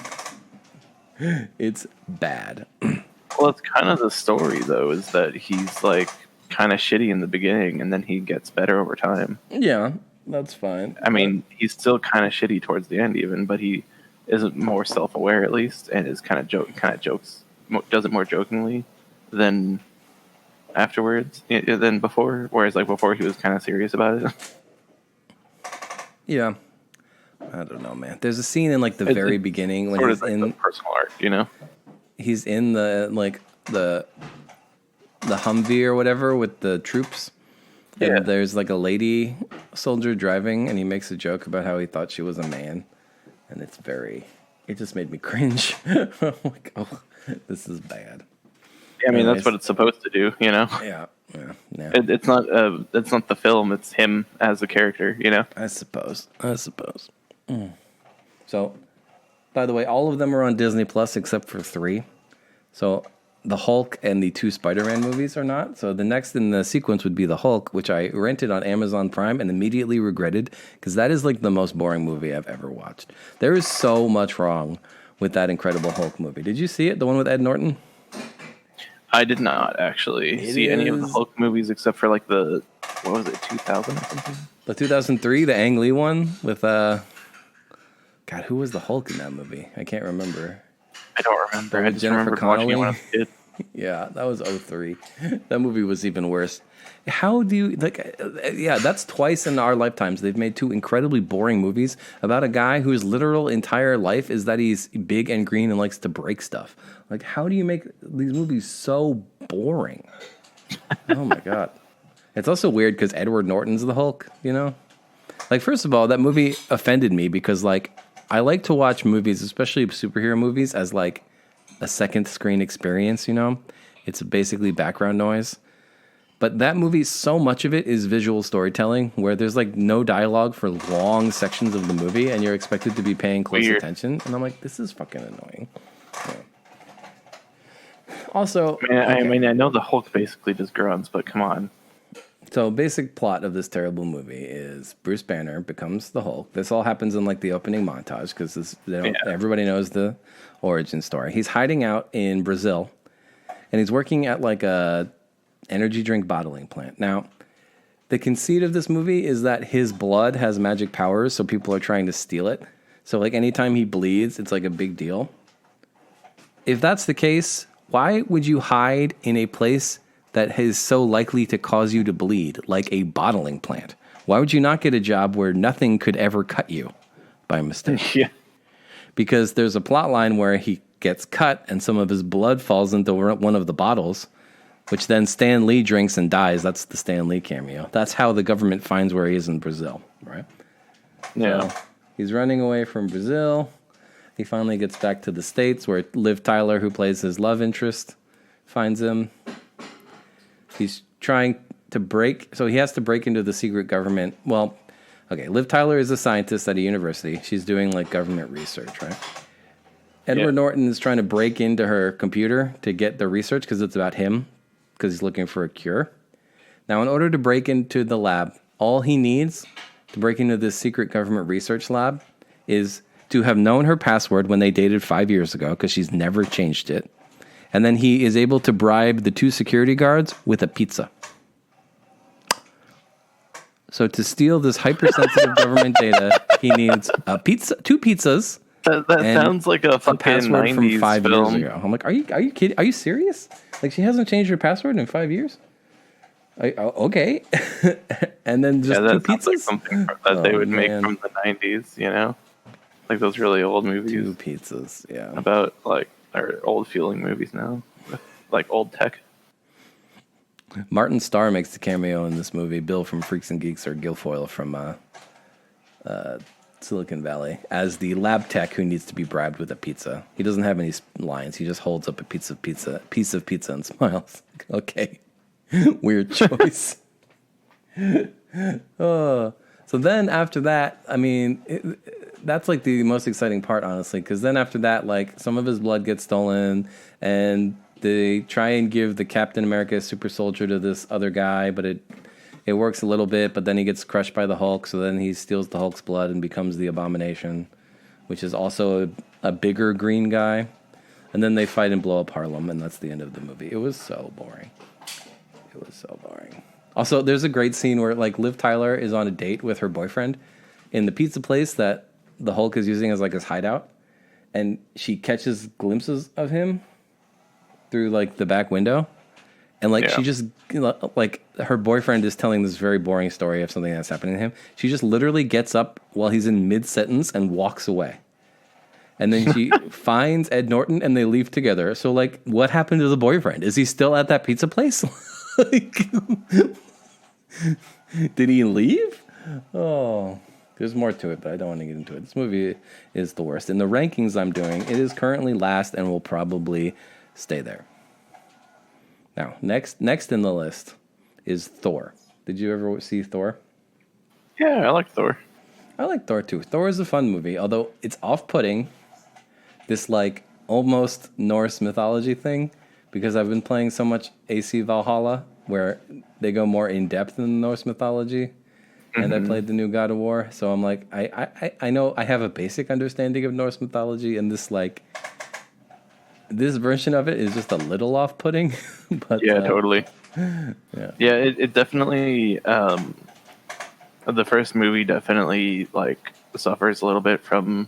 It's bad. Well, it's kind of the story, though, is that he's like kind of shitty in the beginning and then he gets better over time. Yeah, that's fine. I mean, he's still kind of shitty towards the end, even, but he isn't more self-aware at least, and is kind of jokes, does it more jokingly than afterwards, than before. Whereas like before, he was kind of serious about it. Yeah, I don't know, man. There's a scene in like the very beginning when he's in personal art, you know. He's in the Humvee or whatever with the troops. Yeah. And there's like a lady soldier driving, and he makes a joke about how he thought she was a man. And it just made me cringe. I'm like, oh, this is bad. Yeah, I mean, that's what it's supposed to do, you know? Yeah. It's not the film, it's him as a character, you know? I suppose. So, by the way, all of them are on Disney Plus except for 3. So, the Hulk and the 2 Spider-Man movies are not. So, the next in the sequence would be the Hulk, which I rented on Amazon Prime and immediately regretted because that is like the most boring movie I've ever watched. There is so much wrong with that Incredible Hulk movie. Did you see it? The one with Ed Norton? I did not actually see any of the Hulk movies except for like the, what was it, 2000 or something? The 2003, the Ang Lee one with, God, who was the Hulk in that movie? I can't remember. I don't remember. I just Jennifer remember watching it when I was a kid. Yeah, that was 03. That movie was even worse. How do you, like, yeah, that's twice in our lifetimes. They've made 2 incredibly boring movies about a guy whose literal entire life is that he's big and green and likes to break stuff. Like, how do you make these movies so boring? Oh, my God. It's also weird because Edward Norton's the Hulk, you know? Like, first of all, that movie offended me because, like, I like to watch movies, especially superhero movies, as, like, a second screen experience, you know? It's basically background noise. But that movie, so much of it is visual storytelling where there's like no dialogue for long sections of the movie and you're expected to be paying close attention. And I'm like, this is fucking annoying. Yeah. Also, I mean, I know the Hulk basically just grunts, but come on. So, basic plot of this terrible movie is Bruce Banner becomes the Hulk. This all happens in like the opening montage because everybody knows the origin story. He's hiding out in Brazil, and he's working at like a energy drink bottling plant. Now, the conceit of this movie is that his blood has magic powers, so people are trying to steal it. So, like anytime he bleeds, it's like a big deal. If that's the case, why would you hide in a place that is so likely to cause you to bleed, like a bottling plant? Why would you not get a job where nothing could ever cut you by mistake? Yeah. Because there's a plot line where he gets cut and some of his blood falls into one of the bottles. which then Stan Lee drinks and dies. That's the Stan Lee cameo. That's how the government finds where he is in Brazil, right? Yeah. So he's running away from Brazil. He finally gets back to the States where Liv Tyler, who plays his love interest, finds him. He's trying to he has to break into the secret government. Well, okay, Liv Tyler is a scientist at a university. She's doing like government research, right? Edward Norton is trying to break into her computer to get the research because it's about him, because he's looking for a cure. Now, in order to break into the lab, all he needs to break into this secret government research lab is to have known her password when they dated 5 years ago, because she's never changed it. And then he is able to bribe the 2 security guards with a pizza. So to steal this hypersensitive government data, he needs a pizza, 2 pizzas. That sounds like a fucking password 90s from 5 film. years ago. I'm like, are you kidding? Are you serious? Like, she hasn't changed her password in 5 years? Okay. And then just 2 pizzas? Sounds like something that they would make from the 90s, you know? Like those really old movies. 2 pizzas, yeah. About, like, or old feeling movies now. With, like, old tech. Martin Starr makes the cameo in this movie. Bill from Freaks and Geeks, or Guilfoyle from Silicon Valley, as the lab tech who needs to be bribed with a pizza. He doesn't have any lines. He just holds up a piece of pizza and smiles. Okay. Weird choice. So then after that, I mean, that's like the most exciting part, honestly, because then after that, like, some of his blood gets stolen, and they try and give the Captain America super soldier to this other guy, but it works a little bit, but then he gets crushed by the Hulk, so then he steals the Hulk's blood and becomes the Abomination, which is also a bigger green guy. And then they fight and blow up Harlem, and that's the end of the movie. It was so boring. Also, there's a great scene where, like, Liv Tyler is on a date with her boyfriend in the pizza place that the Hulk is using as, like, his hideout, and she catches glimpses of him through, like, the back window. And, like, she just, like, her boyfriend is telling this very boring story of something that's happening to him. She just literally gets up while he's in mid-sentence and walks away. And then she finds Ed Norton, and they leave together. So, like, what happened to the boyfriend? Is he still at that pizza place? Like, did he leave? Oh, there's more to it, but I don't want to get into it. This movie is the worst. In the rankings I'm doing, it is currently last and will probably stay there. Now, next in the list is Thor. Did you ever see Thor? Yeah, I like Thor. I like Thor too. Thor is a fun movie, although it's off-putting, this like almost Norse mythology thing, because I've been playing so much AC Valhalla, where they go more in depth in Norse mythology, and I played the new God of War, so I'm like, I know I have a basic understanding of Norse mythology, and this version of it is just a little off-putting. But yeah, totally. Yeah, it definitely. The first movie definitely like suffers a little bit from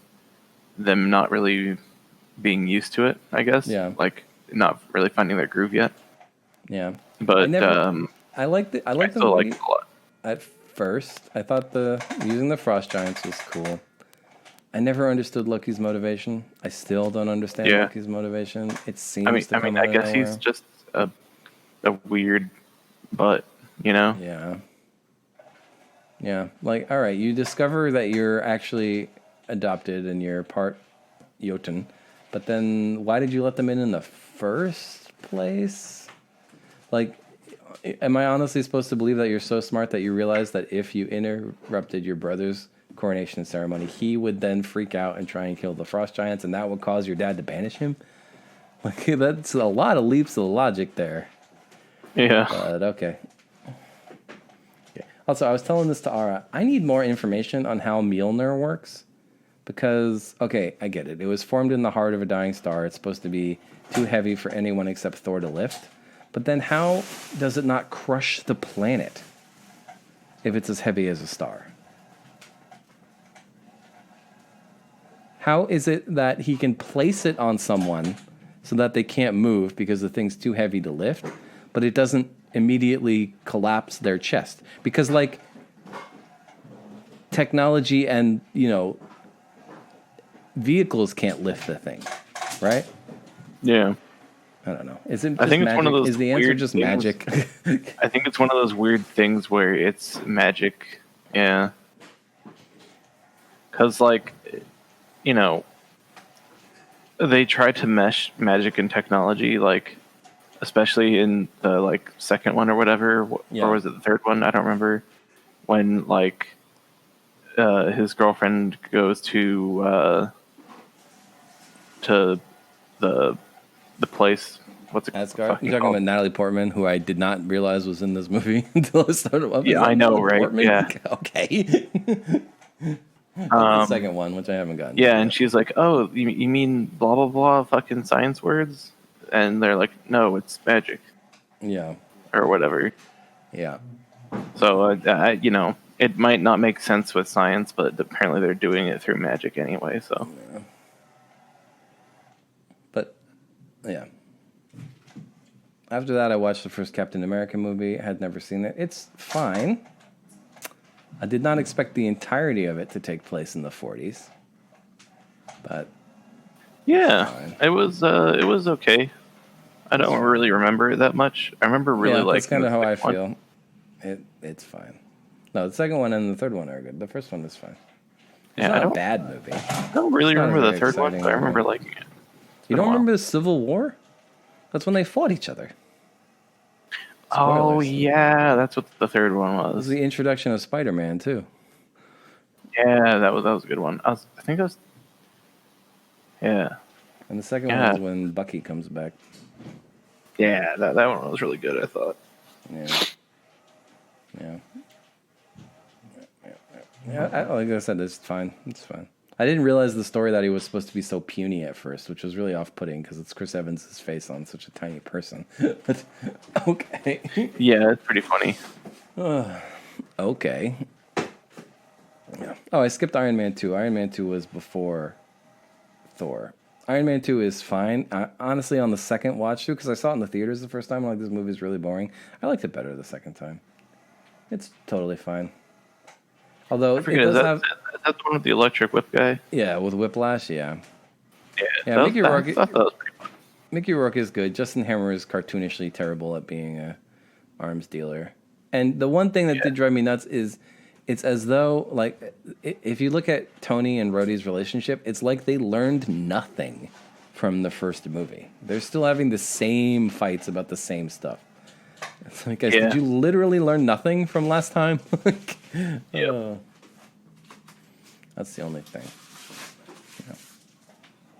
them not really being used to it, I guess. Yeah. Like not really finding their groove yet. Yeah. But I liked the movie. still liked it a lot. At first, I thought using the Frost Giants was cool. I never understood Loki's motivation. I still don't understand Loki's motivation. It seems I guess he's just a weird butt, you know? Yeah. Yeah. Like, all right, you discover that you're actually adopted and you're part Jotun, but then why did you let them in the first place? Like, am I honestly supposed to believe that you're so smart that you realize that if you interrupted your brother's coronation ceremony, he would then freak out and try and kill the Frost Giants, and that would cause your dad to banish him? Like, that's a lot of leaps of logic there. Yeah. But okay. Also, I was telling this to Ara. I need more information on how Mjolnir works. Because, okay, I get it. It was formed in the heart of a dying star. It's supposed to be too heavy for anyone except Thor to lift. But then how does it not crush the planet if it's as heavy as a star? How is it that he can place it on someone so that they can't move because the thing's too heavy to lift, but it doesn't immediately collapse their chest? Because, like, technology and, vehicles can't lift the thing, right? Yeah. I don't know. Is it just I think it's magic? one of those Is the answer weird just things. magic? I think it's one of those weird things where it's magic. Yeah. Because, like, you know, they try to mesh magic and technology, like, especially in the, like, second one or whatever, Yeah. or was it the third one? I don't remember. When, like, his girlfriend goes to the place. What's it? Asgard. fucking You're talking called? about Natalie Portman, who I did not realize was in this movie until I started. Yeah, I know, right? Portman? Yeah. Okay. The second one, which I haven't gotten. Yeah, to and yet. she's like, "Oh, you mean blah blah blah, fucking science words?" And they're like, "No, it's magic Yeah. or whatever." Yeah. So, you know, it might not make sense with science, but apparently they're doing it through magic anyway. So, But yeah. After that, I watched the first Captain America movie. I had never seen it. It's fine. I did not expect the entirety of it to take place in the 40s. But yeah, fine. it was okay. I don't really remember it that much. I remember really yeah, like that's kind of how I feel. It's fine. No, the second one and the third one are good. The first one is fine. It's Yeah, not I a don't, bad movie. I don't really not a remember the very third one, exciting but I remember movie. liking it. You don't remember the Civil War? That's when they fought each other. Oh Spoilers. yeah, that's what the third one It was was. the introduction of Spider-Man too. Yeah, that was a good one. I think that was. Yeah, And the second Yeah. one is when Bucky comes back. yeah, that one was really good. I thought. Yeah. Yeah. Yeah, like I said, it's fine. It's fine. I didn't realize the story that he was supposed to be so puny at first, which was really off-putting because it's Chris Evans' face on such a tiny person. But okay. Yeah, it's pretty funny. Okay. Yeah. Oh, I skipped Iron Man 2. Iron Man 2 was before Thor. Iron Man 2 is fine. Honestly, on the second watch through, because I saw it in the theaters the first time, I'm like, this movie's really boring. I liked it better the second time. It's totally fine. Although I it forget, does is have... that the one with the electric whip guy? Yeah, with Whiplash, yeah. Yeah, Mickey Rourke... I thought that was pretty fun. Mickey Rourke is good. Justin Hammer is cartoonishly terrible at being a arms dealer. And the one thing that did drive me nuts is it's as though, like, if you look at Tony and Rhodey's relationship, it's like they learned nothing from the first movie. They're still having the same fights about the same stuff. It's like, guys, did you literally learn nothing from last time? That's the only thing.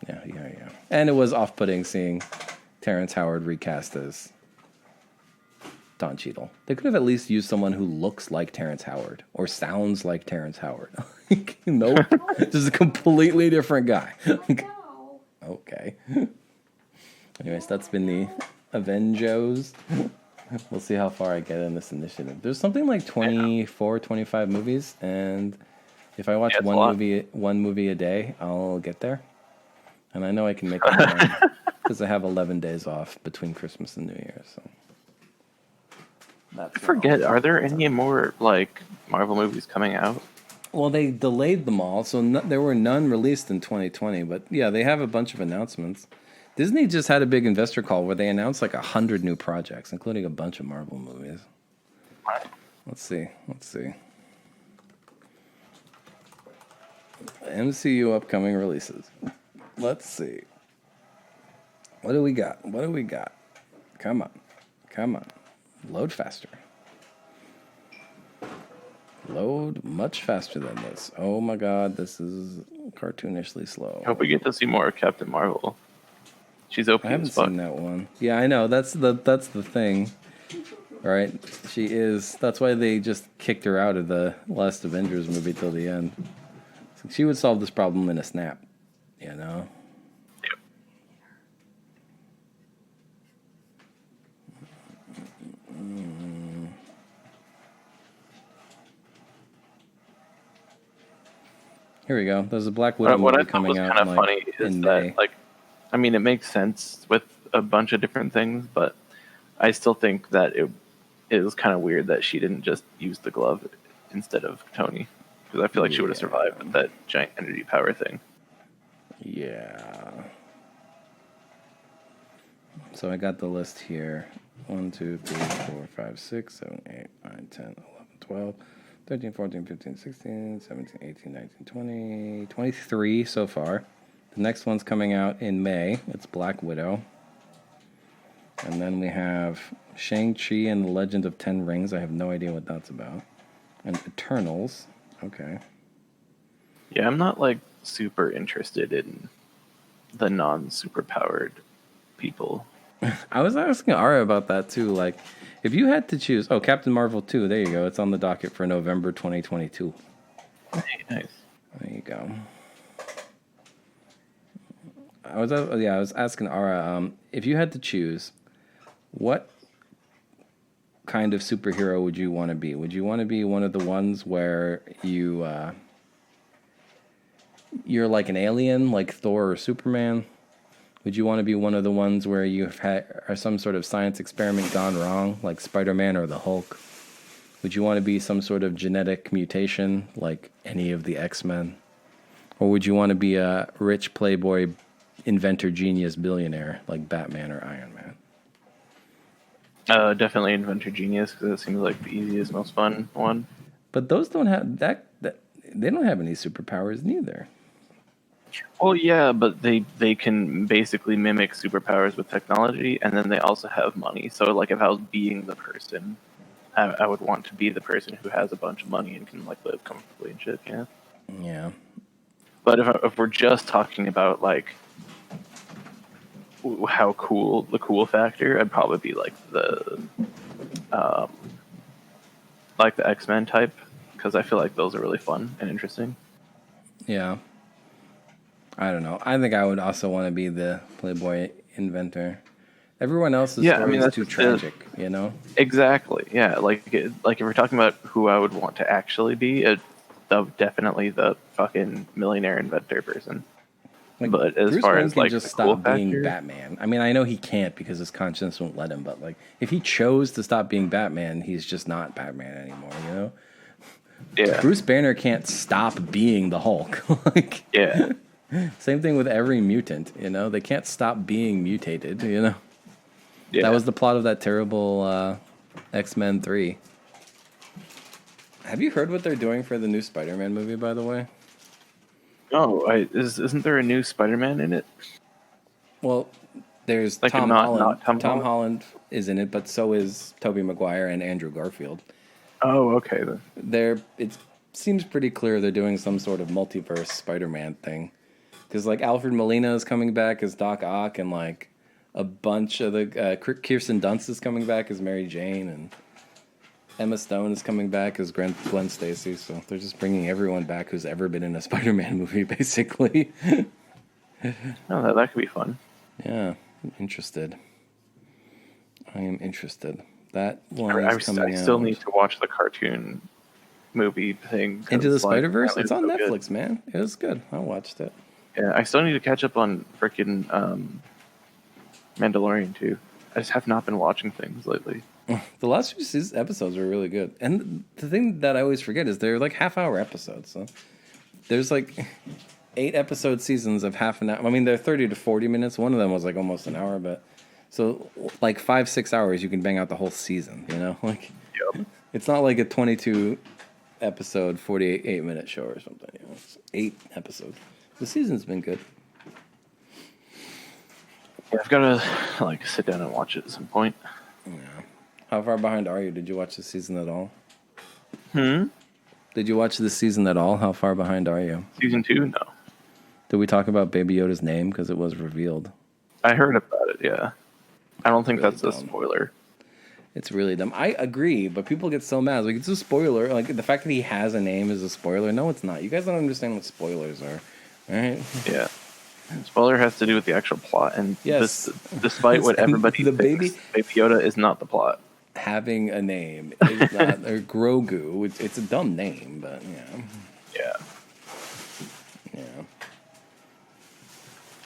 Yeah. And it was off-putting seeing Terrence Howard recast as Don Cheadle. They could have at least used someone who looks like Terrence Howard or sounds like Terrence Howard. Nope. This is a completely different guy. Okay. Anyways, that's been the Avenge-Joes. We'll see how far I get in this initiative. There's something like 24, 25 movies, and if I watch one movie a day, I'll get there. And I know I can make that because I have 11 days off between Christmas and New Year. So I forget, are there any more like Marvel movies coming out? Well, they delayed them all, so there were none released in 2020. But yeah, they have a bunch of announcements. Disney just had a big investor call where they announced like 100 new projects, including a bunch of Marvel movies. Let's see. MCU upcoming releases. Let's see. What do we got? Come on. Load faster. Load much faster than this. Oh my god, this is cartoonishly slow. I hope we get to see more of Captain Marvel. She's OP I haven't as fuck. seen that one. Yeah, I know. That's the thing. Right? She is. That's why they just kicked her out of the last Avengers movie till the end. So she would solve this problem in a snap. You know? Yep. Here we go. There's a Black Widow What I movie thought was coming out kind of funny is in May. that, like, I mean, it makes sense with a bunch of different things, but I still think that it was kind of weird that she didn't just use the glove instead of Tony, because I feel like she would have survived with that giant energy power thing. Yeah. So I got the list here. 1, 2, 3, 4, 5, 6, 7, 8, 9, 10, 11, 12, 13, 14, 15, 16, 17, 18, 19, 20, 23 so far. The next one's coming out in May. It's Black Widow. And then we have Shang-Chi and the Legend of Ten Rings. I have no idea what that's about. And Eternals. Okay. Yeah, I'm not like super interested in the non-superpowered people. I was asking Ara about that too. Like, if you had to choose, Captain Marvel 2, there you go. It's on the docket for November 2022. Hey, nice. There you go. I was asking Ara, if you had to choose, what kind of superhero would you want to be? Would you want to be one of the ones where you're like an alien, like Thor or Superman? Would you want to be one of the ones where are some sort of science experiment gone wrong, like Spiderman or the Hulk? Would you want to be some sort of genetic mutation, like any of the X-Men? Or would you want to be a rich playboy, inventor, genius, billionaire, like Batman or Iron Man? Definitely Inventor Genius, because it seems like the easiest, most fun one. But those don't have that they don't have any superpowers neither. Well, yeah, but they can basically mimic superpowers with technology, and then they also have money. So, like, if I was being the person, I would want to be the person who has a bunch of money and can like live comfortably and shit. Yeah. Yeah. But if we're just talking about like how cool the cool factor, I'd probably be like the X-Men type, because I feel like those are really fun and interesting. Yeah. I don't know. I think I would also want to be the playboy inventor. Everyone else's story is too tragic, you know? Exactly. Yeah. Like if we're talking about who I would want to actually be, definitely the fucking millionaire inventor person. Like, but as Bruce far Wayne as can like just the stop cool being factor, Batman. I mean, I know he can't because his conscience won't let him, but like, if he chose to stop being Batman, he's just not Batman anymore, you know? yeah, Bruce Banner can't stop being the Hulk. Like, yeah, same thing with every mutant, you know? They can't stop being mutated, you know? yeah. That was the plot of that terrible X-Men 3. Have you heard what they're doing for the new Spider-Man movie, by the way? Oh, isn't there a new Spider-Man in it? Well, there's Like Tom not Holland. Tom Tom Holland? Holland is in it, but so is Tobey Maguire and Andrew Garfield. Oh, okay then. It seems pretty clear they're doing some sort of multiverse Spider-Man thing. Because, like, Alfred Molina is coming back as Doc Ock, and, like, a bunch of the... Kirsten Dunst is coming back as Mary Jane, and Emma Stone is coming back as Gwen Stacy. So they're just bringing everyone back who's ever been in a Spider-Man movie, basically. Oh, that could be fun. Yeah, I'm interested. I am interested. That one I is coming out. still need to watch the cartoon movie thing. Into the Spider-Verse? apparently It's on so Netflix, good. man. It was good. I watched it. Yeah, I still need to catch up on freaking Mandalorian too. I just have not been watching things lately. The last few episodes were really good. And the thing that I always forget is they're like half-hour episodes. So there's like 8 episode seasons of half an hour. I mean, they're 30 to 40 minutes. One of them was like almost an hour, but so like 5-6 hours you can bang out the whole season, you know? Like, Yep. it's not like a 22 episode 48-minute show or something, you know? It's 8 episodes. The season's been good. Yeah, I've got to like sit down and watch it at some point. Yeah. How far behind are you? Did you watch this season at all? Did you watch this season at all? How far behind are you? Season 2? No. Did we talk about Baby Yoda's name? Because it was revealed. I heard about it, yeah. I don't think Really that's a dumb. spoiler. It's really dumb. I agree, but people get so mad. Like, it's a spoiler. Like, the fact that he has a name is a spoiler. No, it's not. You guys don't understand what spoilers are. All right? Yeah. Spoiler has to do with the actual plot, and Yes. despite what And everybody the thinks, Baby Yoda is not the plot. Having a name is not... or Grogu. It's a dumb name, but, yeah. Yeah. Yeah.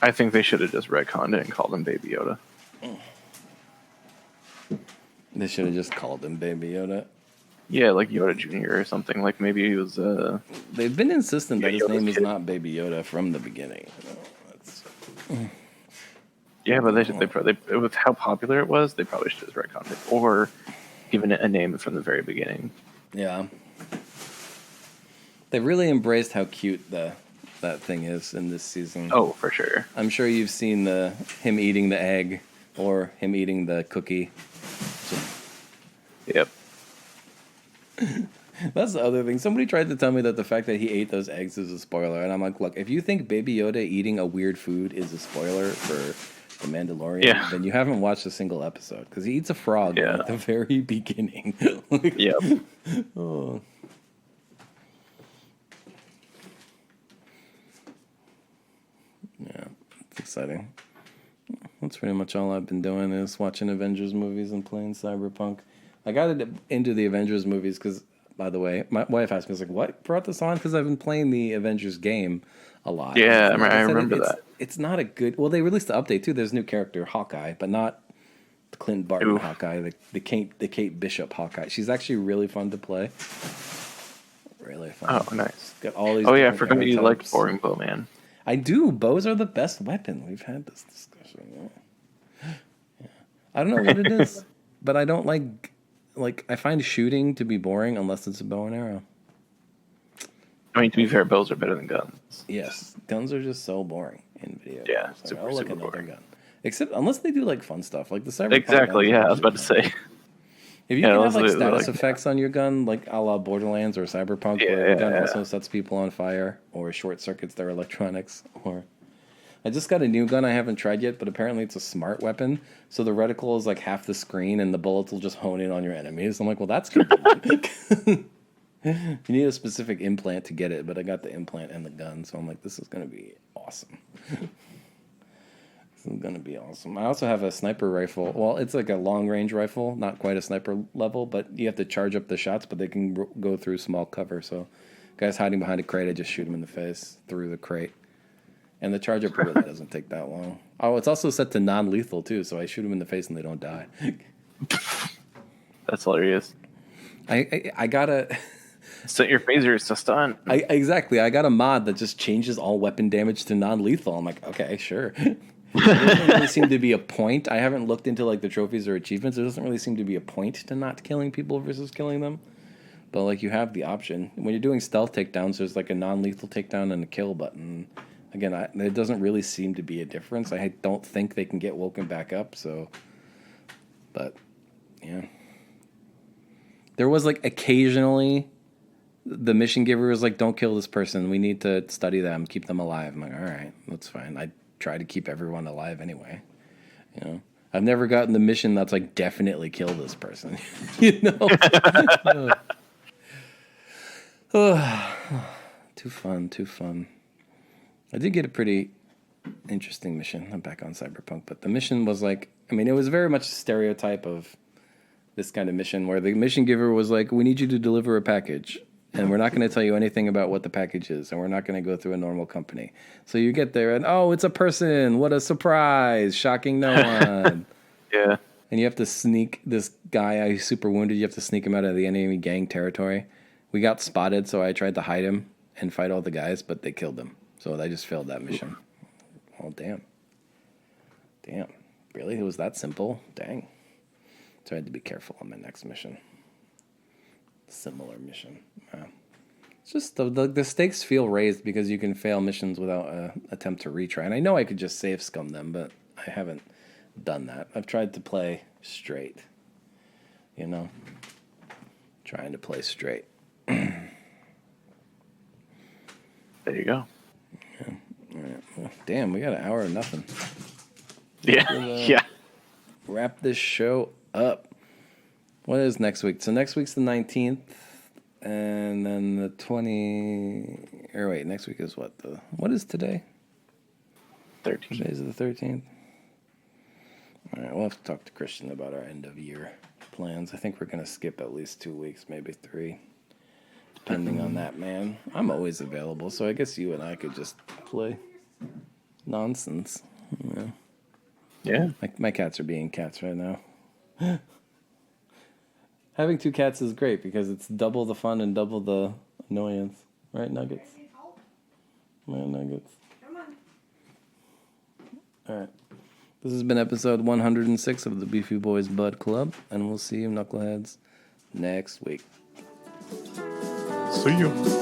I think they should have just retconned it and called him Baby Yoda. They should have just called him Baby Yoda. Yeah, like Yoda Jr. or something. Like maybe he was They've been insistent that his Yoda's name is kid. not Baby Yoda from the beginning. You know? Yeah, but they probably, with how popular it was, they probably should have retconned it or given it a name from the very beginning. Yeah. They really embraced how cute that thing is in this season. Oh, for sure. I'm sure you've seen him eating the egg or him eating the cookie. Yep. That's the other thing. Somebody tried to tell me that the fact that he ate those eggs is a spoiler, and I'm like, look, if you think Baby Yoda eating a weird food is a spoiler for The Mandalorian, then you haven't watched a single episode, because he eats a frog at the very beginning. Yep. Oh. Yeah, it's exciting. That's pretty much all I've been doing is watching Avengers movies and playing Cyberpunk. I got into the Avengers movies because, by the way, my wife asked me, I was like, what brought this on? Because I've been playing the Avengers game a lot. Yeah, I remember that. It's not a good... Well, they released the update, too. There's a new character, Hawkeye, but not the Clint Barton Hawkeye, the Kate Bishop Hawkeye. She's actually really fun to play. Really fun. Oh, nice. Got all these I forgot you liked Boring Bow Man. I do. Bows are the best weapon. We've had this discussion. Yeah. I don't know what it is, but I don't like I find shooting to be boring unless it's a bow and arrow. I mean, to be fair, bows are better than guns. Yes, guns are just so boring in video. Yeah, games. super boring. Gun. Except unless they do like fun stuff, like the Cyberpunk. Exactly. Yeah, I was about to say. If you can have like status effects on your gun, like a la Borderlands or Cyberpunk, where your gun also sets people on fire or short circuits their electronics, or I just got a new gun I haven't tried yet, but apparently it's a smart weapon. So the reticle is like half the screen, and the bullets will just hone in on your enemies. I'm like, well, that's convenient. You need a specific implant to get it, but I got the implant and the gun, so I'm like, this is going to be awesome. This is going to be awesome. I also have a sniper rifle. Well, it's like a long-range rifle, not quite a sniper level, but you have to charge up the shots, but they can go through small cover. So guys hiding behind a crate, I just shoot them in the face through the crate. And the charge up really doesn't take that long. Oh, it's also set to non-lethal, too, so I shoot them in the face and they don't die. That's hilarious. I got a... Set your phasers to stun. Exactly. I got a mod that just changes all weapon damage to non-lethal. I'm like, okay, sure. There doesn't really seem to be a point. I haven't looked into like the trophies or achievements. There doesn't really seem to be a point to not killing people versus killing them. But like you have the option. When you're doing stealth takedowns, there's like a non-lethal takedown and a kill button. Again, there doesn't really seem to be a difference. I don't think they can get woken back up. So, but yeah, there was like occasionally the mission giver was like, "Don't kill this person. We need to study them, keep them alive." I'm like, "All right, that's fine." I try to keep everyone alive anyway. You know, I've never gotten the mission that's like definitely kill this person. You know, too fun. I did get a pretty interesting mission. I'm back on Cyberpunk, but the mission was like, I mean, it was very much a stereotype of this kind of mission where the mission giver was like, "We need you to deliver a package. And we're not going to tell you anything about what the package is, and we're not going to go through a normal company." So you get there, and oh, it's a person! What a surprise! Shocking no one. Yeah. And you have to sneak this guy who's super wounded. You have to sneak him out of the enemy gang territory. We got spotted, so I tried to hide him and fight all the guys, but they killed him. So I just failed that mission. Oh, damn. Really? It was that simple? Dang. So I had to be careful on my next mission. Similar mission. It's just the stakes feel raised because you can fail missions without an attempt to retry. And I know I could just save scum them, but I haven't done that. I've tried to play straight. You know? Trying to play straight. There you go. Yeah. All right. Well, damn, we got an hour of nothing. Yeah. Yeah. Wrap this show up. What is next week? So next week's the 19th, and then the 20... Or wait, next week is what? What is today? 13th. Today's the 13th. All right, we'll have to talk to Christian about our end-of-year plans. I think we're going to skip at least 2 weeks, maybe 3, depending on that, man. I'm always available, so I guess you and I could just play nonsense. Yeah. My cats are being cats right now. Having 2 cats is great because it's double the fun and double the annoyance. Right, Nuggets? Right, Nuggets? Come on. All right. This has been episode 106 of the Beefy Boys Bud Club, and we'll see you knuckleheads next week. See you.